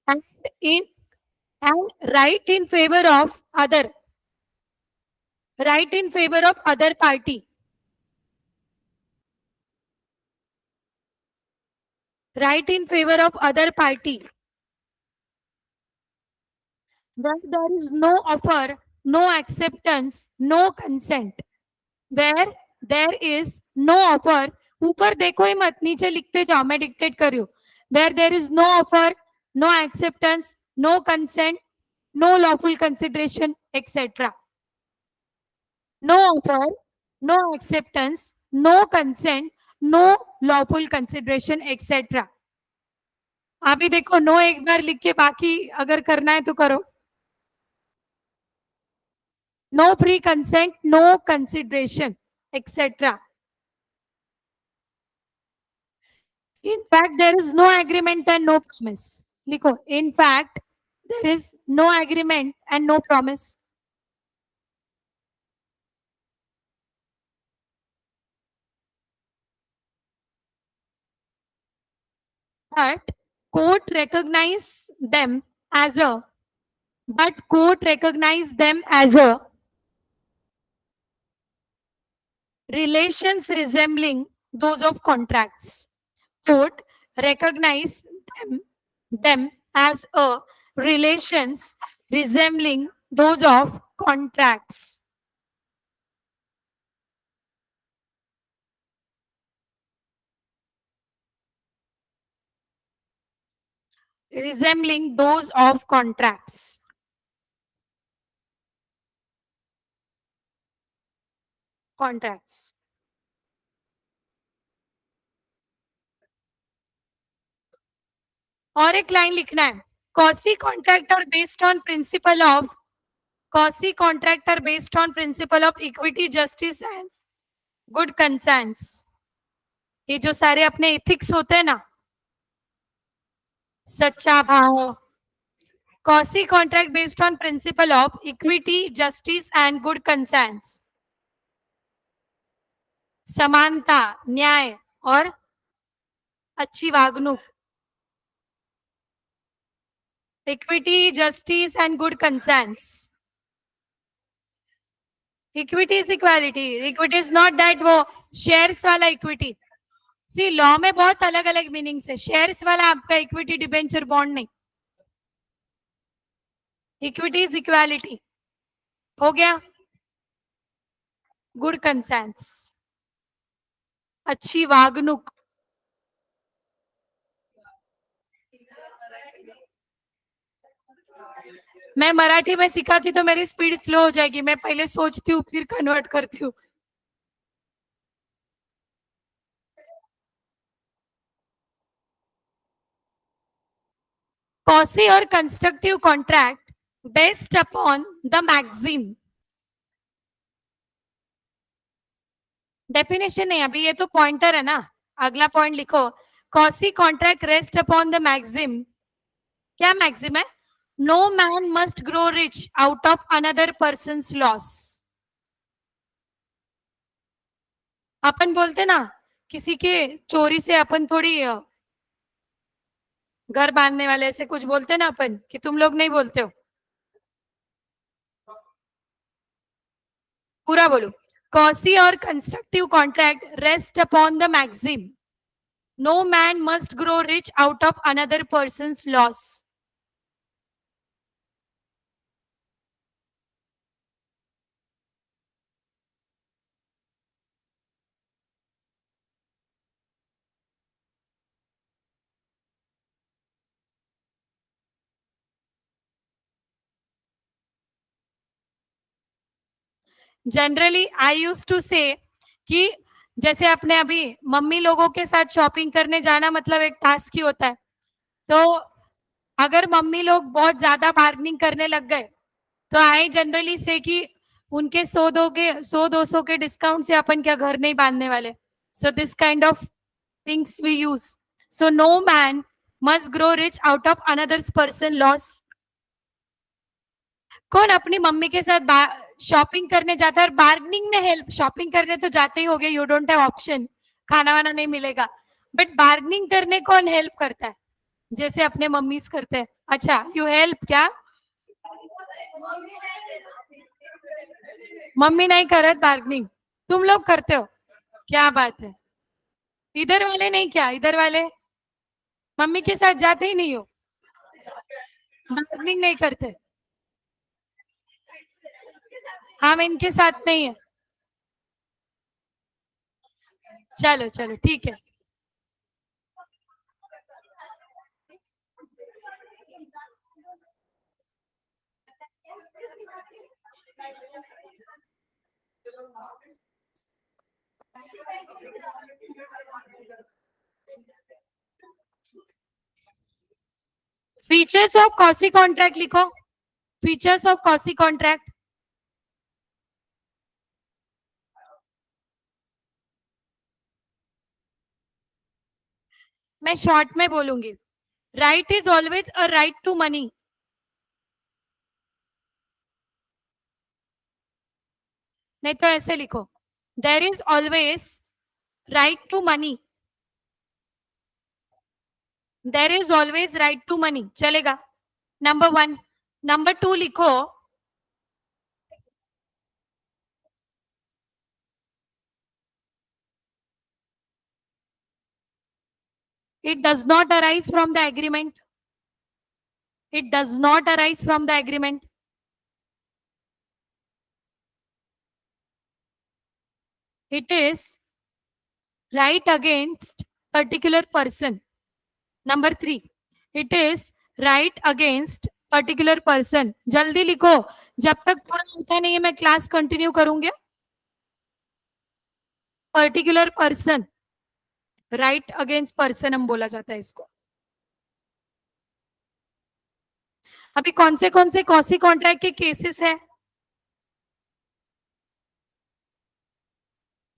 And in and right in favour of other, right in favour of other party, right in favour of other party. Where there is no offer, no acceptance, no consent. Where there is no offer, ऊपर देखो ही मत, नीचे लिखते जाओ, मैं dictate कर रही हूँ. Where there is no offer, no acceptance, no consent, no lawful consideration, etc. No offer, no acceptance, no consent, no lawful consideration, etc. अभी देखो नो एक बार लिख के बाकी अगर करना है तो करो. No free consent, no consideration, etc. In fact, there is no agreement and no promise. लिखो, in fact, there is no agreement and no promise. But court recognize them as a, but court recognize them as a relations resembling those of contracts. Court recognize them as a relations resembling those of contracts. Resembling those of contracts. Contracts. और एक line लिखना है. Quasi contract are based on principle of, quasi contract are based on principle of equity, justice and good conscience. ये जो सारे अपने ethics होते हैं ना, सच्चा भाव, quasi contract based on principle of equity, justice and good conscience, समानता, न्याय और अच्छी वागणूक. Equity, justice and good conscience. Equity is equality. Equity is not that वो शेयर्स वाला इक्विटी. सी लॉ में बहुत अलग अलग मीनिंग्स है. शेयर्स वाला आपका इक्विटी डिबेंचर बॉन्ड नहीं. Equity is equality. हो गया. गुड कंसेंस, अच्छी वागणूक. मैं मराठी में सिखाती तो मेरी स्पीड स्लो हो जाएगी. मैं पहले सोचती हूँ फिर कन्वर्ट करती हूँ. कॉसी और constructive contract based upon the maxim. Definition नहीं, अभी ये तो पॉइंटर है ना. अगला पॉइंट लिखो. Quasi contract rest upon the maxim. क्या मैक्सिम है? No man must grow rich out of another person loss. अपन बोलते ना किसी के चोरी से अपन थोड़ी घर बांधने वाले ऐसे कुछ बोलते ना अपन, कि तुम लोग नहीं बोलते हो. पूरा बोलो. कॉसी और constructive contract rest upon the maxim no man must grow rich out of another person loss. Generally I use to say कि जैसे अपने अभी मम्मी लोगों के साथ शॉपिंग करने जाना मतलब एक टास्क ही होता है. तो अगर मम्मी लोग बहुत ज्यादा बार्गेनिंग करने लग गए तो आई जनरली से कि उनके 100-200 के डिस्काउंट से अपन क्या घर नहीं बांधने वाले. So this kind of things we use. So no man must grow rich out of another person loss. कौन अपनी मम्मी के साथ शॉपिंग करने जाता है और बार्गेनिंग में हेल्प. शॉपिंग करने तो जाते ही हो गए, यू डोंट हैव ऑप्शन, खाना वाना नहीं मिलेगा. बट बार्गेनिंग करने कौन हेल्प करता है? जैसे अपने मम्मीज करते हैं. अच्छा, यू हेल्प क्या? मम्मी नहीं करत बार्गेनिंग, तुम लोग करते हो. क्या बात है. इधर वाले नहीं, क्या इधर वाले मम्मी के साथ जाते ही नहीं हो, बार्गेनिंग नहीं करते. हम इनके साथ नहीं है. चलो चलो ठीक है. फीचर्स ऑफ कॉसी कॉन्ट्रैक्ट लिखो. Features of quasi contract. मैं शॉर्ट में बोलूंगी. Right is always a right to money. नहीं तो ऐसे लिखो. There is always right to money. There is always right to money चलेगा. नंबर 1. नंबर 2 लिखो. It does not arise from the agreement. It does not arise from the agreement. It is right against particular person. Number 3. It is right against particular person. जल्दी लिखो. जब तक पूरा होता नहीं है मैं क्लास कंटिन्यू करूंगी. Particular person, right against person हम बोला जाता है इसको. अभी कौन से कॉसी कॉन्ट्रैक्ट के केसेस है?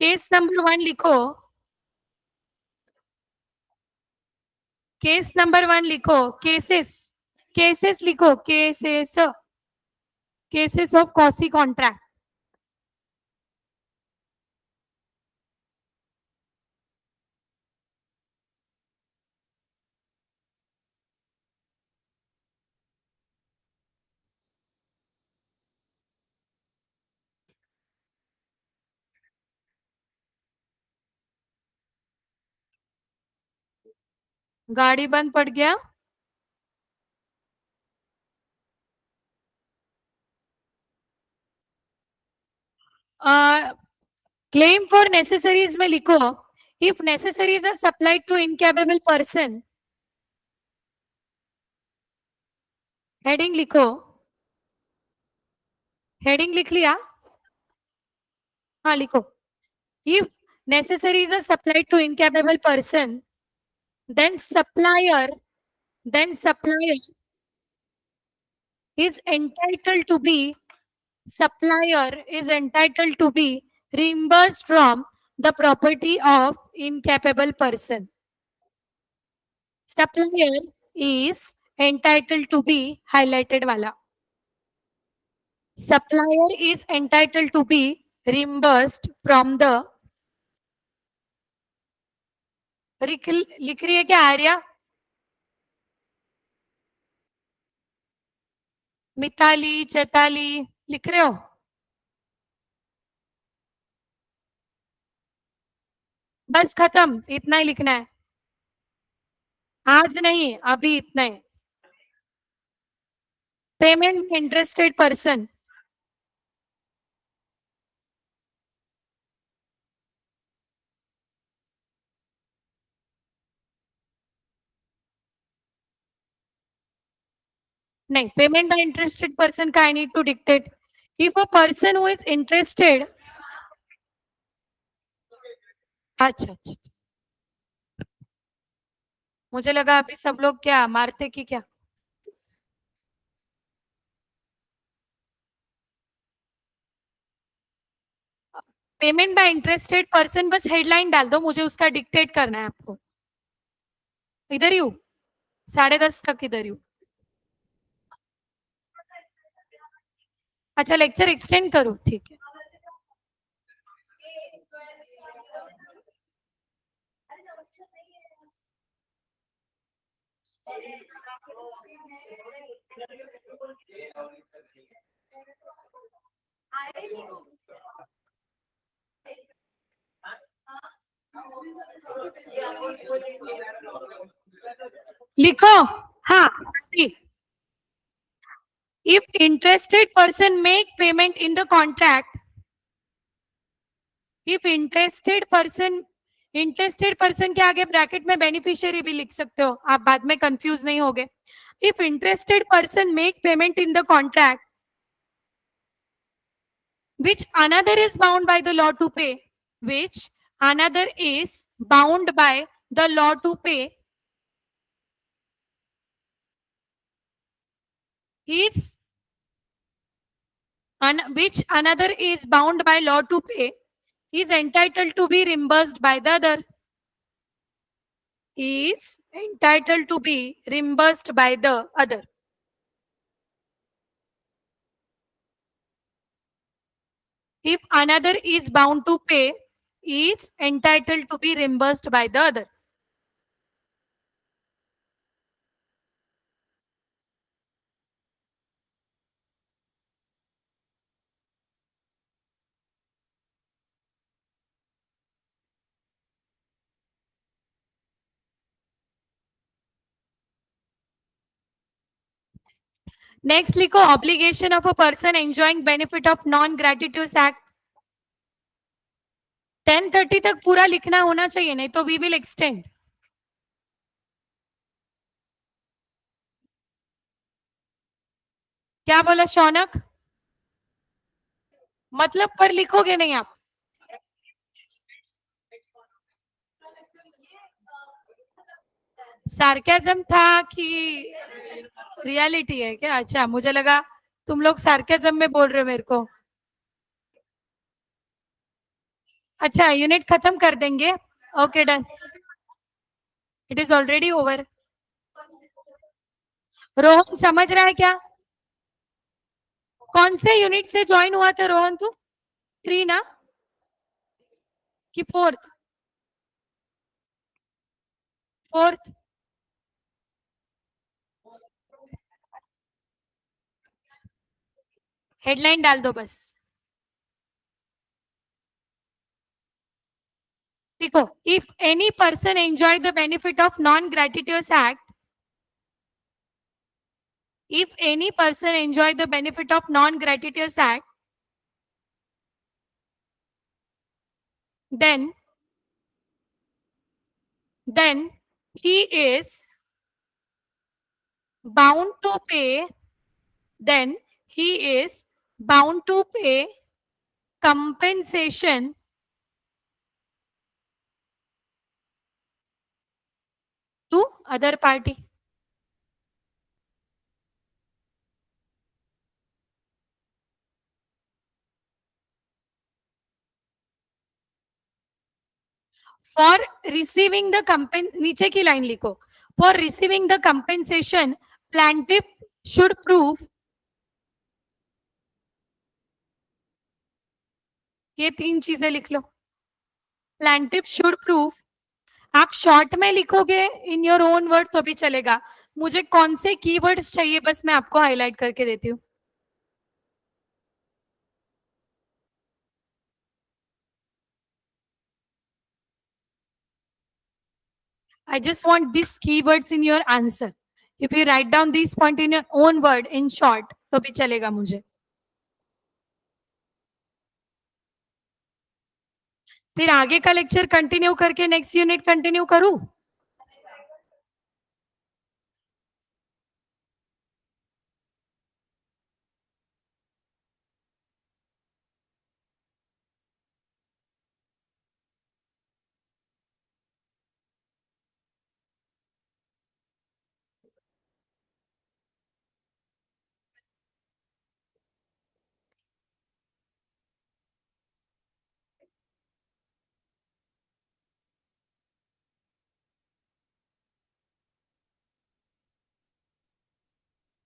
केस नंबर 1 लिखो. केस नंबर 1 लिखो. केसेस केसेस लिखो, केसेस ऑफ कॉसी कॉन्ट्रैक्ट. गाड़ी बंद पड़ गया. क्लेम फॉर नेसेसरीज में लिखो, if necessaries are supplied to incapable person. Heading लिखो, हेडिंग लिख लिया. हाँ लिखो, इफ necessaries are supplied to incapable person, then supplier is entitled to be reimbursed from the property of incapable person. Supplier is entitled to be highlighted wala. Supplier is entitled to be reimbursed from the. लिख रही है क्या आर्या? मिताली, चैताली लिख रहे हो? बस खत्म, इतना ही लिखना है. आज नहीं, अभी इतना है. Payment interested person. नहीं, पेमेंट बाय इंटरेस्टेड पर्सन का I need to dictate. If a person who is interested. अच्छा अच्छा, मुझे लगा अभी सब लोग क्या मारते की क्या. पेमेंट बाय इंटरेस्टेड पर्सन, बस हेडलाइन डाल दो, मुझे उसका डिक्टेट करना है आपको. इधर ही हूँ, 10:30 तक इधर ही हूँ. अच्छा, लेक्चर एक्सटेंड करूँ, ठीक है. लिखो. हाँ, if interested person make payment in the contract, if interested person के आगे ब्रैकेट में बेनिफिशियरी भी लिख सकते हो, आप बाद में कंफ्यूज नहीं होगे. If interested person make payment in the contract which another is bound by the law to pay, which another is bound by the law to pay, is which another is bound by law to pay, is entitled to be reimbursed by the other. Is entitled to be reimbursed by the other. If another is bound to pay, is entitled to be reimbursed by the other. Next लिखो, obligation of a person enjoying benefit of non-gratuitous act. 10:30 तक पूरा लिखना होना चाहिए, नहीं तो we will extend. क्या बोला शौनक? मतलब पर लिखोगे नहीं आप? सार्केज्म था कि रियलिटी है क्या? अच्छा, मुझे लगा तुम लोग सार्केज्म में बोल रहे हो मेरे को. अच्छा, यूनिट खत्म कर देंगे. Okay done. It is already over. Rohan समझ रहा है क्या? कौन से यूनिट से ज्वाइन हुआ था रोहन तू? 3 ना कि 4th? 4th। हेडलाइन डाल दो बस। देखो, if any person enjoy the benefit of non gratuitous act, if any person enjoy the benefit of non-gratuitous act, then then he is bound to pay, then he is bound to pay compensation to other party. For receiving the नीचे की line लिखो, for receiving the compensation plaintiff should prove, ये 3 चीजें लिख लो। plaintiff should prove, आप short में लिखोगे in your own word तो भी चलेगा। मुझे कौन से कीवर्ड्स चाहिए बस मैं आपको हाईलाइट करके देती हूँ। I just want these keywords in your answer. If you write down these point in your own word in short, तो भी चलेगा मुझे। फिर आगे का लेक्चर कंटिन्यू करके नेक्स्ट यूनिट कंटिन्यू करूं?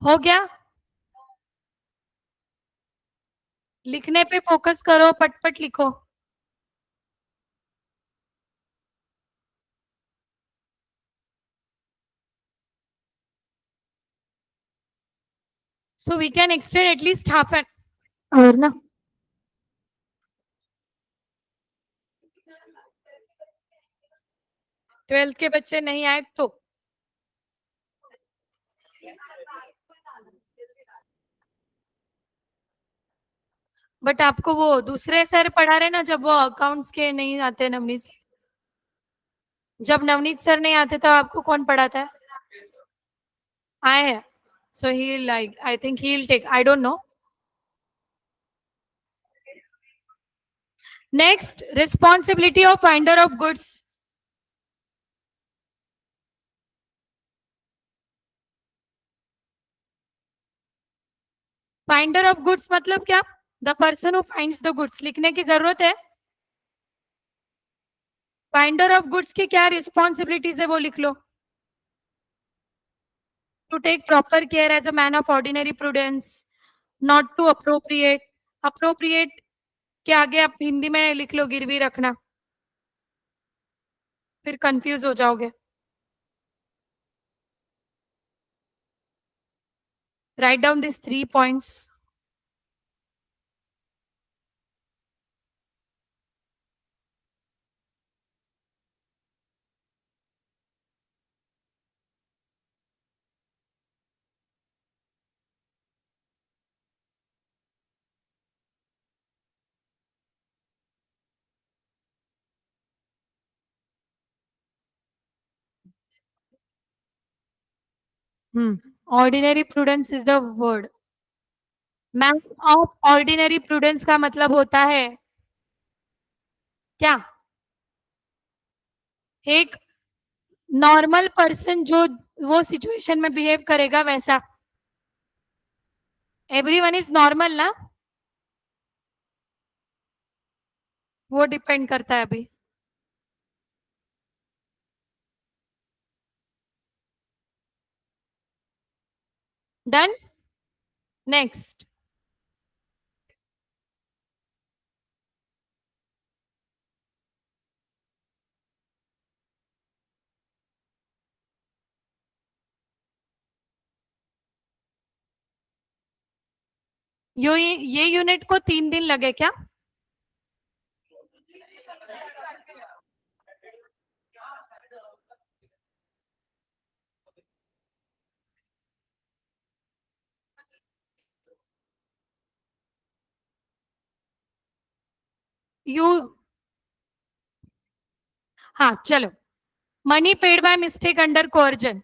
हो गया? लिखने पे फोकस करो, पटपट लिखो। So we can extend at least half an hour ना। 12th के बच्चे नहीं आए तो बट आपको वो दूसरे सर पढ़ा रहे ना, जब वो अकाउंट्स के नहीं आते नवनीत सर, जब नवनीत सर नहीं आते तब आपको कौन पढ़ाता है? आए हैं, so he like I think he will take, I don't know. Next, responsibility of finder of goods. Finder of goods मतलब क्या? The person who finds the goods, लिखने की जरूरत है? फाइंडर ऑफ गुड्स की क्या रिस्पॉन्सिबिलिटीज है वो लिख लो। To take proper care as a man of ordinary prudence, not to appropriate. Appropriate के आगे आप हिंदी में लिख लो गिरवी रखना, फिर कंफ्यूज हो जाओगे। Write down this 3 points. Ordinary prudence is the word. Man of ordinary prudence का मतलब होता है क्या? एक नॉर्मल पर्सन जो वो सिचुएशन में बिहेव करेगा वैसा। एवरीवन इज नॉर्मल ना? वो डिपेंड करता है अभी। डन. नेक्स्ट. ये यूनिट को 3 दिन लगे क्या? यू हाँ चलो. Money paid by mistake under coercion.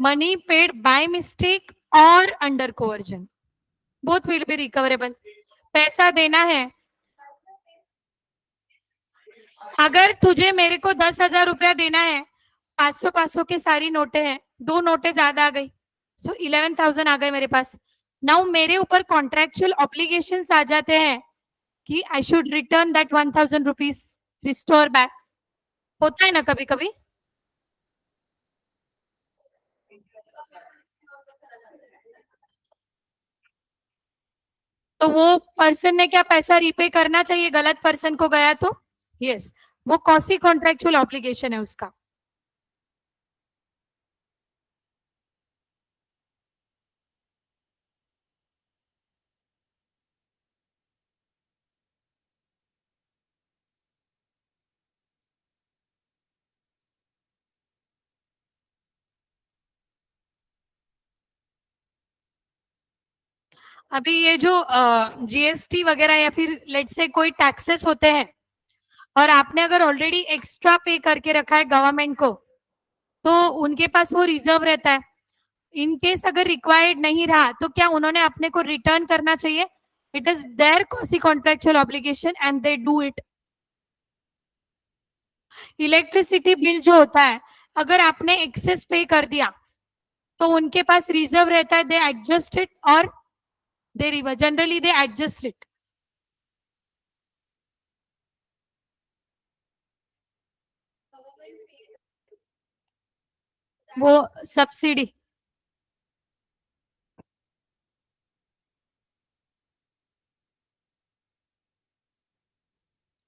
Money paid by mistake और under coercion, both will be recoverable. पैसा देना है. अगर तुझे मेरे को 10,000 रुपया देना है, 500 के सारी नोटें हैं, 2 नोटें ज्यादा आ गई, सो 11,000 आ गए मेरे पास. नाउ मेरे ऊपर कॉन्ट्रेक्चुअल ऑब्लिगेशंस आ जाते हैं कि I should return that 1,000 rupees, restore back. होता है ना कभी कभी. तो वो पर्सन ने क्या पैसा रीपे करना चाहिए गलत पर्सन को गया तो? Yes yes. वो कौन सी कॉन्ट्रेक्चुअल ऑब्लिगेशन है उसका? अभी ये जो जीएसटी वगैरह या फिर लेट से कोई टैक्सेस होते हैं, और आपने अगर ऑलरेडी एक्स्ट्रा पे करके रखा है गवर्नमेंट को, तो उनके पास वो रिजर्व रहता है. इन केस अगर रिक्वायर्ड नहीं रहा तो क्या उन्होंने अपने को रिटर्न करना चाहिए? It is there quasi contractual obligation and they do it. Electricity bill जो होता है, अगर आपने एक्सेस पे कर दिया तो उनके पास रिजर्व रहता है, दे एडजस्ट इट, और they generally they adjust it. वो सब्सिडी.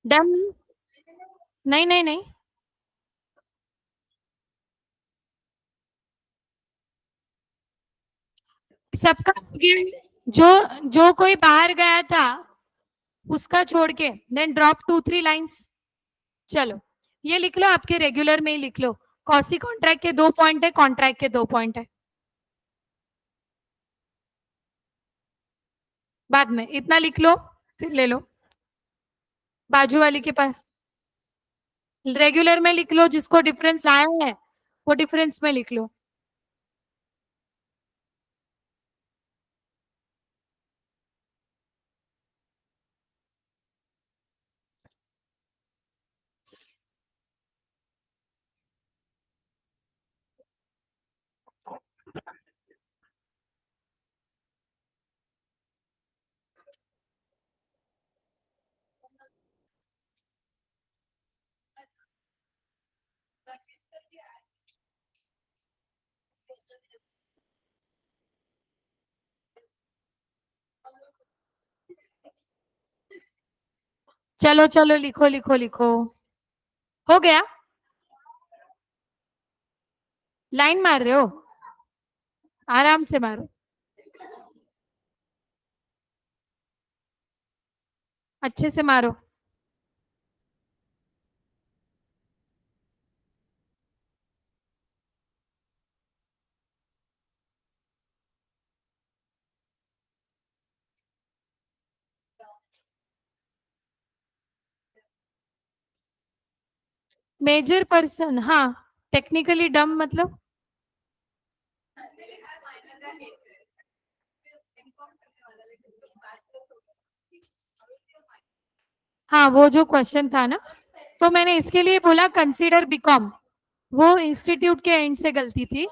डन. नहीं नहीं नहीं. सबका जो जो कोई बाहर गया था उसका छोड़ के, देन ड्रॉप 2-3 लाइंस. चलो, ये लिख लो, आपके रेगुलर में ही लिख लो. कौसी कॉन्ट्रैक्ट के 2 पॉइंट है, कॉन्ट्रैक्ट के 2 पॉइंट है. बाद में इतना लिख लो, फिर ले लो बाजू वाली के पास. रेगुलर में लिख लो, जिसको डिफरेंस आया है वो डिफरेंस में लिख लो. चलो चलो, लिखो लिखो लिखो. हो गया. लाइन मार रहे हो? आराम से मारो. अच्छे से मारो. मेजर पर्सन, हाँ. टेक्निकली डम मतलब? हाँ, वो जो क्वेश्चन था ना, तो मैंने इसके लिए बोला कंसीडर बीकॉम. वो इंस्टीट्यूट के एंड से गलती थी.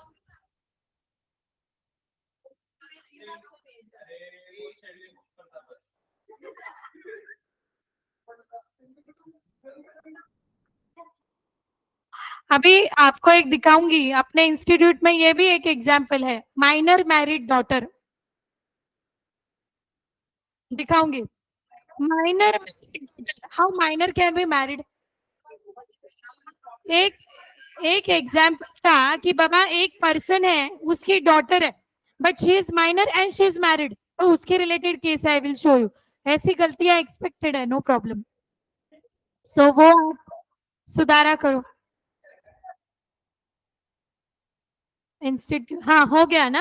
अभी आपको एक दिखाऊंगी, अपने इंस्टीट्यूट में ये भी एक एग्जाम्पल है, माइनर मैरिड डॉटर दिखाऊंगी। Minor, how minor can be married. एक एक एग्जाम्पल था कि बाबा एक पर्सन है, उसकी डॉटर है, but she is minor and she is married, तो उसके related case I will show you. ऐसी गलतियां एक्सपेक्टेड है, नो प्रॉब्लम। सो वो आप सुधारा करो। इंस्टीट्यूट, हाँ हो गया ना।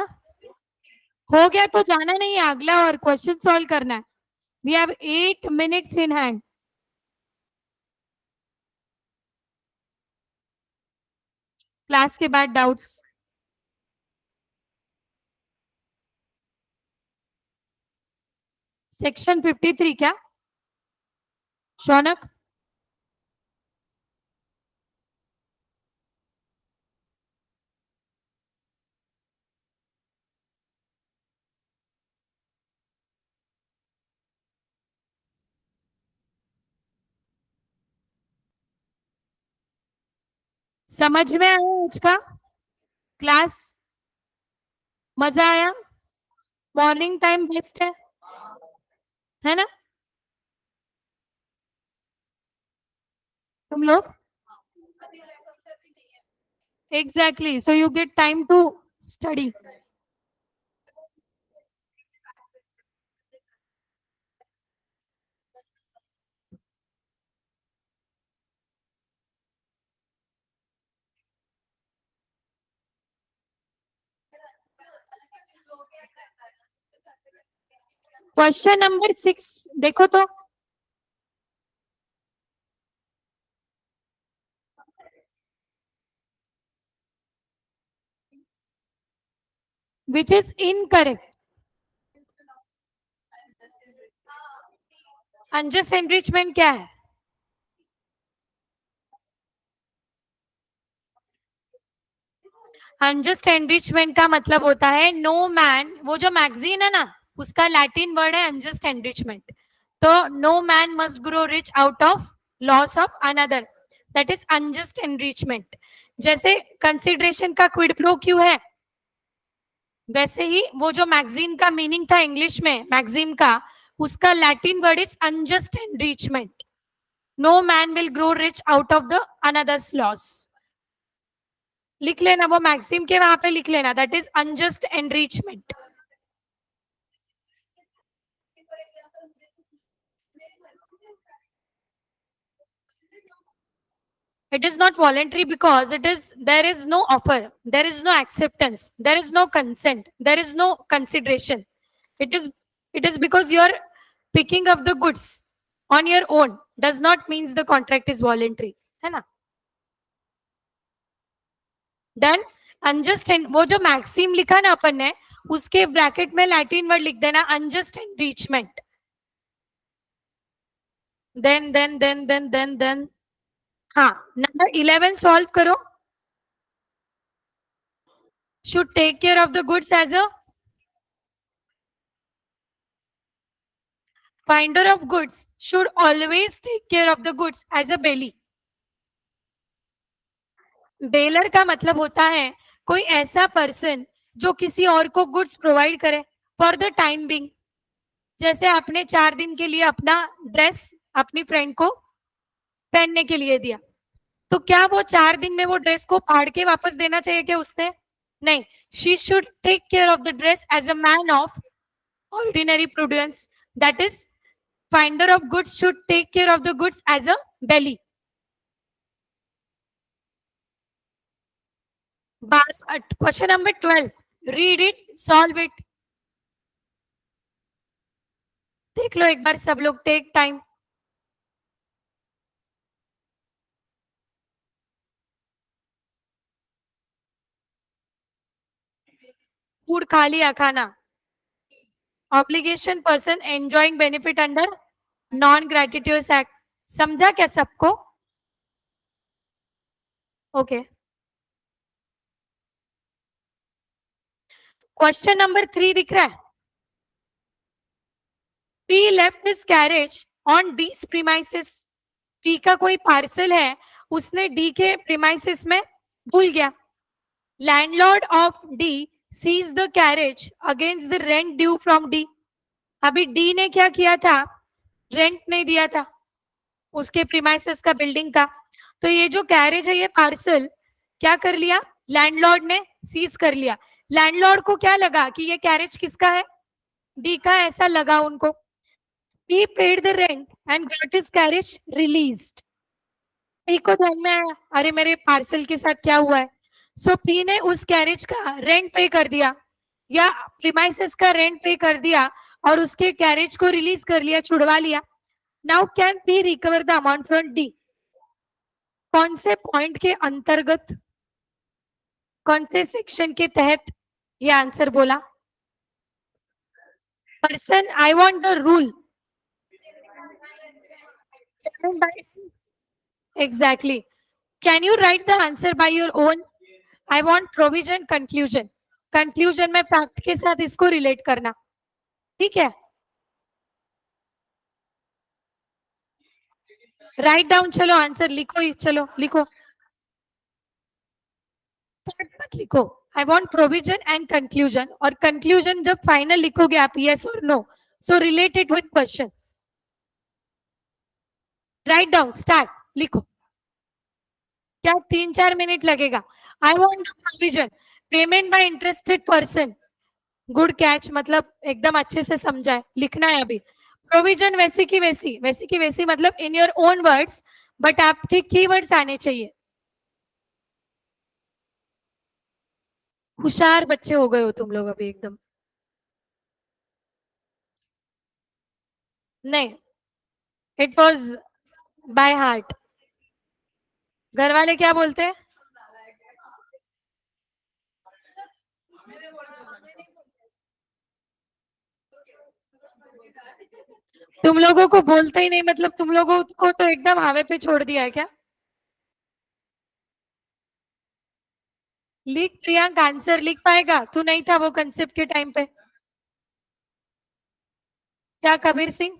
हो गया तो जाना नहीं है, अगला और क्वेश्चन सॉल्व करना है। We have 8 minutes in hand. Class के बाद डाउट्स। सेक्शन 53 क्या, शौनक? समझ में आया आज का क्लास? मजा आया? मॉर्निंग टाइम बेस्ट है ना तुम लोग? Exactly, so you get time to study. Question number 6 देखो तो। Which is incorrect. Unjust enrichment क्या है? अनजस्ट एनरिचमेंट का मतलब होता है नो मैन, वो जो मैगजीन है ना, उसका लैटिन वर्ड है अनजस्ट एनरिचमेंट। तो no man must grow rich out of loss of another, that is unjust enrichment. जैसे कंसिडरेशन का क्विड प्रो क्यों है, वैसे ही वो जो मैगजीन का मीनिंग था इंग्लिश में मैगजीन का, उसका Latin word is unjust enrichment. No man will grow rich out of the another's loss. लिख लेना, वो मैक्सिम के वहां पे लिख लेना, that is unjust enrichment. It is not voluntary because it is, there is no offer, there is no acceptance, there is no consent, there is no consideration. It is, it is because you are picking up the goods on your own, does not means the contract is voluntary, है ना? Done. Unjust, वो जो maxim लिखा ना अपन ने, उसके bracket में Latin word लिख देना अनजस्ट एनरिचमेंट। देन हाँ, नंबर 11 सॉल्व करो। Should take care of the goods as a, finder of goods should always take care of the goods as a bailee. Bailor का मतलब होता है कोई ऐसा पर्सन जो किसी और को गुड्स प्रोवाइड करे फॉर द टाइम बिंग। जैसे आपने 4 दिन के लिए अपना ड्रेस अपनी फ्रेंड को पहनने के लिए दिया, तो क्या वो 4 दिन में वो ड्रेस को फाड़ के वापस देना चाहिए क्या उसने? नहीं। She should take care of the dress as a man of ordinary prudence, that is finder of goods should take care of the goods as a bailee. Question number 12, read it, solve it. देख लो एक बार सब लोग, take time. Food खा लिया, खाना। Obligation, person enjoying benefit under non gratitude act. समझा क्या सबको? ओके। क्वेश्चन नंबर 3 दिख रहा है। P left his carriage on these premises. P का कोई पार्सल है, उसने डी के प्रीमाइसेस में भूल गया. Landlord of D Cs the carriage against the rent due from D. अभी डी ने क्या किया था, रेंट नहीं दिया था उसके प्रीमाइसेस का, बिल्डिंग का. तो ये जो कैरेज है, ये पार्सल क्या कर लिया, लैंडलॉर्ड ने सीज कर लिया. लैंडलॉर्ड को क्या लगा कि ये कैरेज किसका है, डी का, ऐसा लगा उनको. he paid the rent and got his carriage released. P को ध्यान में आया, अरे मेरे पार्सल के साथ क्या हुआ है. सो पी ने उस कैरेज का रेंट पे कर दिया, या प्रीमाइसेस का रेंट पे कर दिया, और उसके कैरेज को रिलीज कर लिया, छुड़वा लिया. Now can P recover the amount from D. कौन से पॉइंट के अंतर्गत, कौन से सेक्शन के तहत ये आंसर बोला. Person, I want the rule. Exactly. Can you write the answer by your own? I want provision conclusion. Conclusion में फैक्ट के साथ इसको रिलेट करना, ठीक है. राइट डाउन, चलो आंसर लिखो ही, चलो लिखो. फैक्ट मत लिखो. I want provision and conclusion, और कंक्लूजन जब फाइनल लिखोगे आप, यस और no, so related with question. Right down, start, लिखो. क्या 3-4 मिनट लगेगा. I want provision, payment by interested person. Good catch, मतलब एकदम अच्छे से समझा है, लिखना है अभी. प्रोविजन वैसी की वैसी, वैसी की वैसी मतलब in your own words, but आपके कीवर्ड्स आने चाहिए. होशियार बच्चे हो गए हो तुम लोग अभी एकदम. नहीं, इट वॉज बाय हार्ट. घर वाले क्या बोलते हैं, तुम लोगों को बोलते ही नहीं, मतलब तुम लोगों को तो एकदम हवा पे छोड़ दिया है क्या. लिख प्रियांक, आंसर लिख पाएगा, तू नहीं था वो कंसेप्ट के टाइम पे. क्या कबीर सिंह,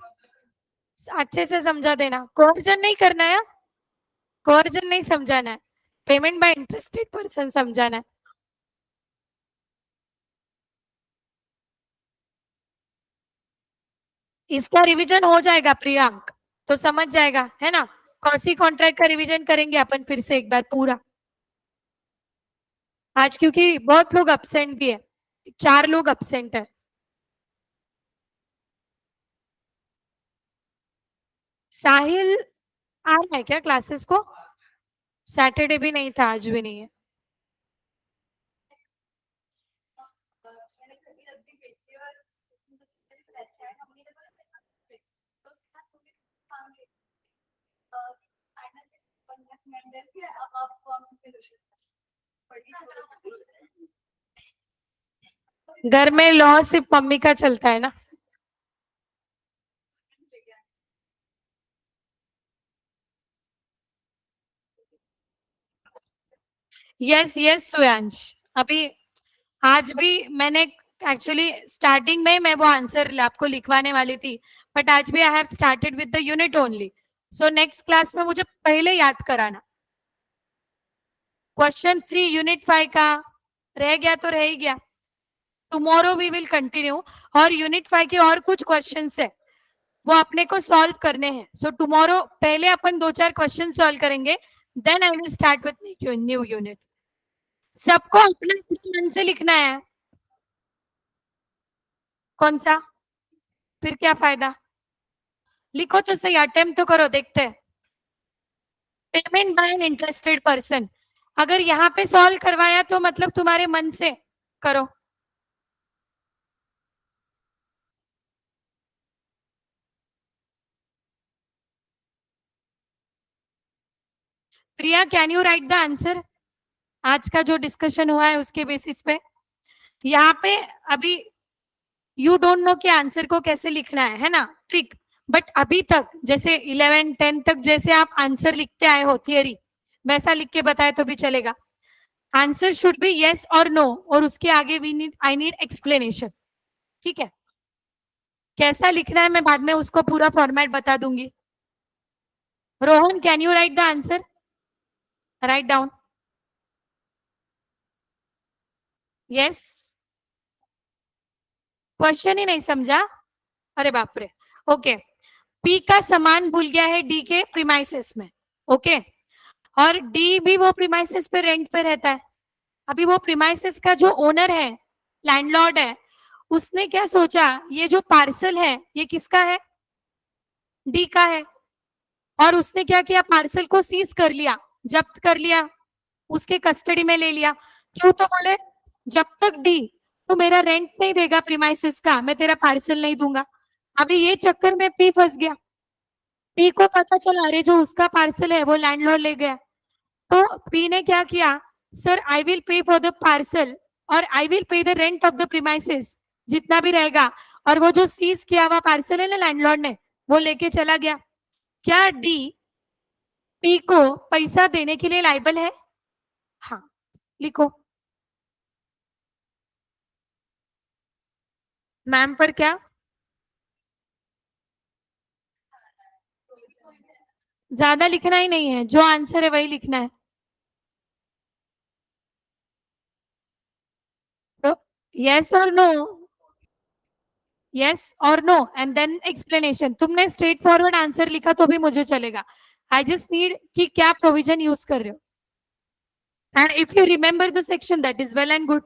अच्छे से समझा देना, कोर्जन नहीं करना है, कोर्जन नहीं समझाना है, पेमेंट बाय इंटरेस्टेड पर्सन समझाना है. इसका रिवीजन हो जाएगा प्रियांक, तो समझ जाएगा, है ना. कौसी कॉन्ट्रैक्ट का रिवीजन करेंगे अपन फिर से एक बार पूरा आज, क्योंकि बहुत लोग अब्सेंट भी है, 4 लोग अब्सेंट है. साहिल आ रहा है क्या क्लासेस को, सैटरडे भी नहीं था, आज भी नहीं है. घर में लॉ सिर्फ मम्मी का चलता है ना. यस यस सुयांश, अभी आज भी मैंने एक्चुअली स्टार्टिंग में मैं वो आंसर आपको लिखवाने वाली थी, बट आज भी I have started with the unit only. So next class में मुझे पहले याद कराना. क्वेश्चन 3 यूनिट 5 का रह गया तो रह ही गया. टुमारो वी विल कंटिन्यू, और यूनिट 5 के और कुछ क्वेश्चंस है वो अपने को सॉल्व करने हैं. सो टुमारो पहले अपन 2-4 क्वेश्चन सॉल्व करेंगे, then I will start with new unit. सबको अपने मन से लिखना है. कौन सा, फिर क्या फायदा, लिखो तो सही, अटेम्प्ट तो करो, देखते हैं. Payment by an interested person, अगर यहाँ पे सॉल्व करवाया तो मतलब तुम्हारे मन से करो. Priya, can you write the answer. आज का जो डिस्कशन हुआ है उसके बेसिस पे यहाँ पे अभी यू डोंट नो कि आंसर को कैसे लिखना है ना, ट्रिक. बट अभी तक जैसे 11-10 तक जैसे आप आंसर लिखते आए हो थियरी, वैसा लिख के बताए तो भी चलेगा. आंसर शुड बी यस और नो, और उसके आगे we need, I need explanation. ठीक है, कैसा लिखना है मैं बाद में उसको पूरा फॉर्मेट बता दूंगी. Rohan, can you write the answer? Write down. Yes. Question ही नहीं समझा? अरे बाप रे. ओके. पी का सामान भूल गया है डी के प्रीमाइसेस में. ओके. और डी भी वो प्रीमाइसेस पे रेंट पे रहता है. अभी वो प्रीमाइसेस का जो ओनर है, लैंडलॉर्ड है, उसने क्या सोचा, ये जो पार्सल है ये किसका है? डी का है. और उसने क्या किया, पार्सल को सीज कर लिया, जब्त कर लिया, उसके कस्टडी में ले लिया. क्यों? तो बोले जब तक डी तो मेरा रेंट नहीं देगा प्रीमाइसेस का, मैं तेरा पार्सल नहीं दूंगा. अभी ये चक्कर में पी फंस गया. पी को पता चला अरे जो उसका पार्सल है वो लैंडलॉर्ड ले गया. तो पी ने क्या किया, sir I will pay for the parcel और I will pay the rent of the premises, जितना भी रहेगा. और वो जो सीज किया हुआ पार्सल है ना लैंडलॉर्ड ने, वो लेके चला गया. क्या डी पी को पैसा देने के लिए लाइबल है? हाँ. लिखो. मैम पर क्या? ज्यादा लिखना ही नहीं है, जो आंसर है वही लिखना है. तो यस और नो, यस और नो एंड देन एक्सप्लेनेशन. तुमने स्ट्रेट फॉरवर्ड आंसर लिखा तो भी मुझे चलेगा. आई जस्ट नीड कि क्या प्रोविजन यूज कर रहे हो. And if you remember the section that is well and good.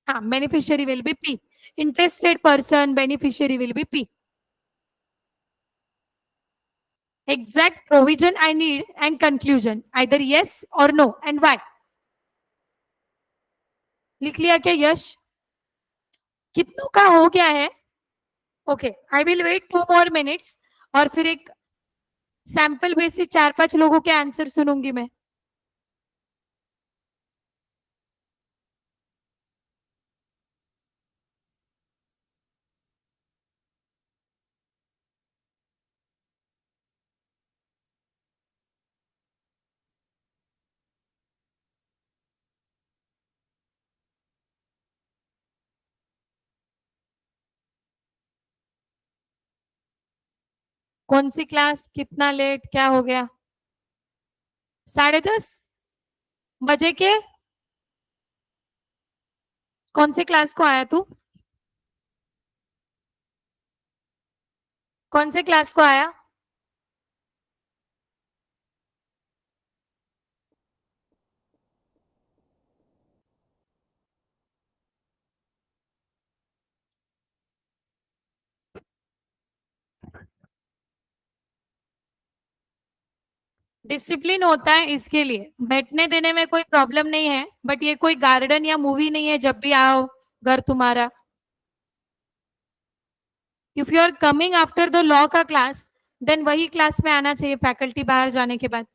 हाँ, beneficiary will be P. Interested person beneficiary will be P. Exact provision I need and conclusion either yes or no and why. लिख लिया क्या यश? कितनों का हो गया है? Okay, I will wait 2 more minutes और फिर एक सैंपल बेसिस 4-5 लोगों के आंसर सुनूंगी मैं. कौन सी क्लास, कितना लेट, क्या हो गया? 10:30 बजे के? कौन से क्लास को आया तू? कौन से क्लास को आया? डिसिप्लिन होता है इसके लिए, बैठने देने में कोई प्रॉब्लम नहीं है, बट ये कोई गार्डन या मूवी नहीं है जब भी आओ घर तुम्हारा. If you are coming after the law का क्लास, देन वही क्लास में आना चाहिए फैकल्टी बाहर जाने के बाद.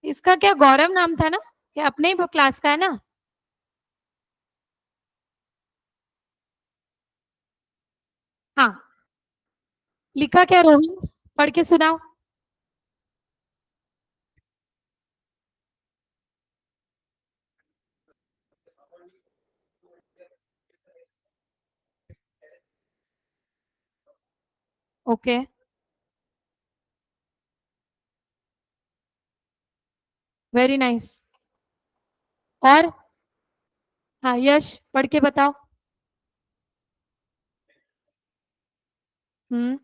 इसका क्या गौरव नाम था ना? क्या अपने ही क्लास का है ना? हाँ. लिखा क्या रोहित? पढ़ के सुनाओ. ओके. Very nice. और हाँ यश, पढ़ के बताओ. हम्म.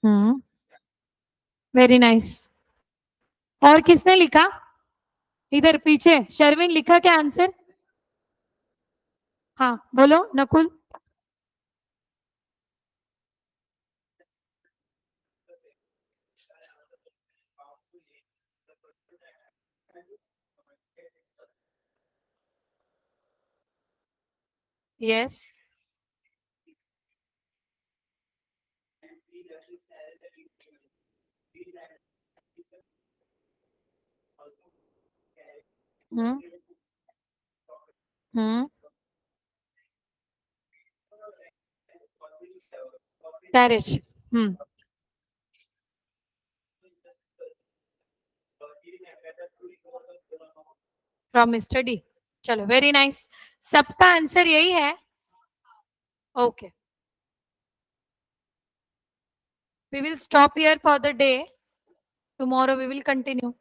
हम्म. Very nice. और किसने लिखा? इधर पीछे शर्विन लिखा क्या आंसर? हाँ बोलो Nakul. Yes. Hmm. Hmm. Carriage. Hmm. From Mr. D. चलो, very nice. सबका आंसर यही है. Okay. We will stop here for the day. Tomorrow we will continue.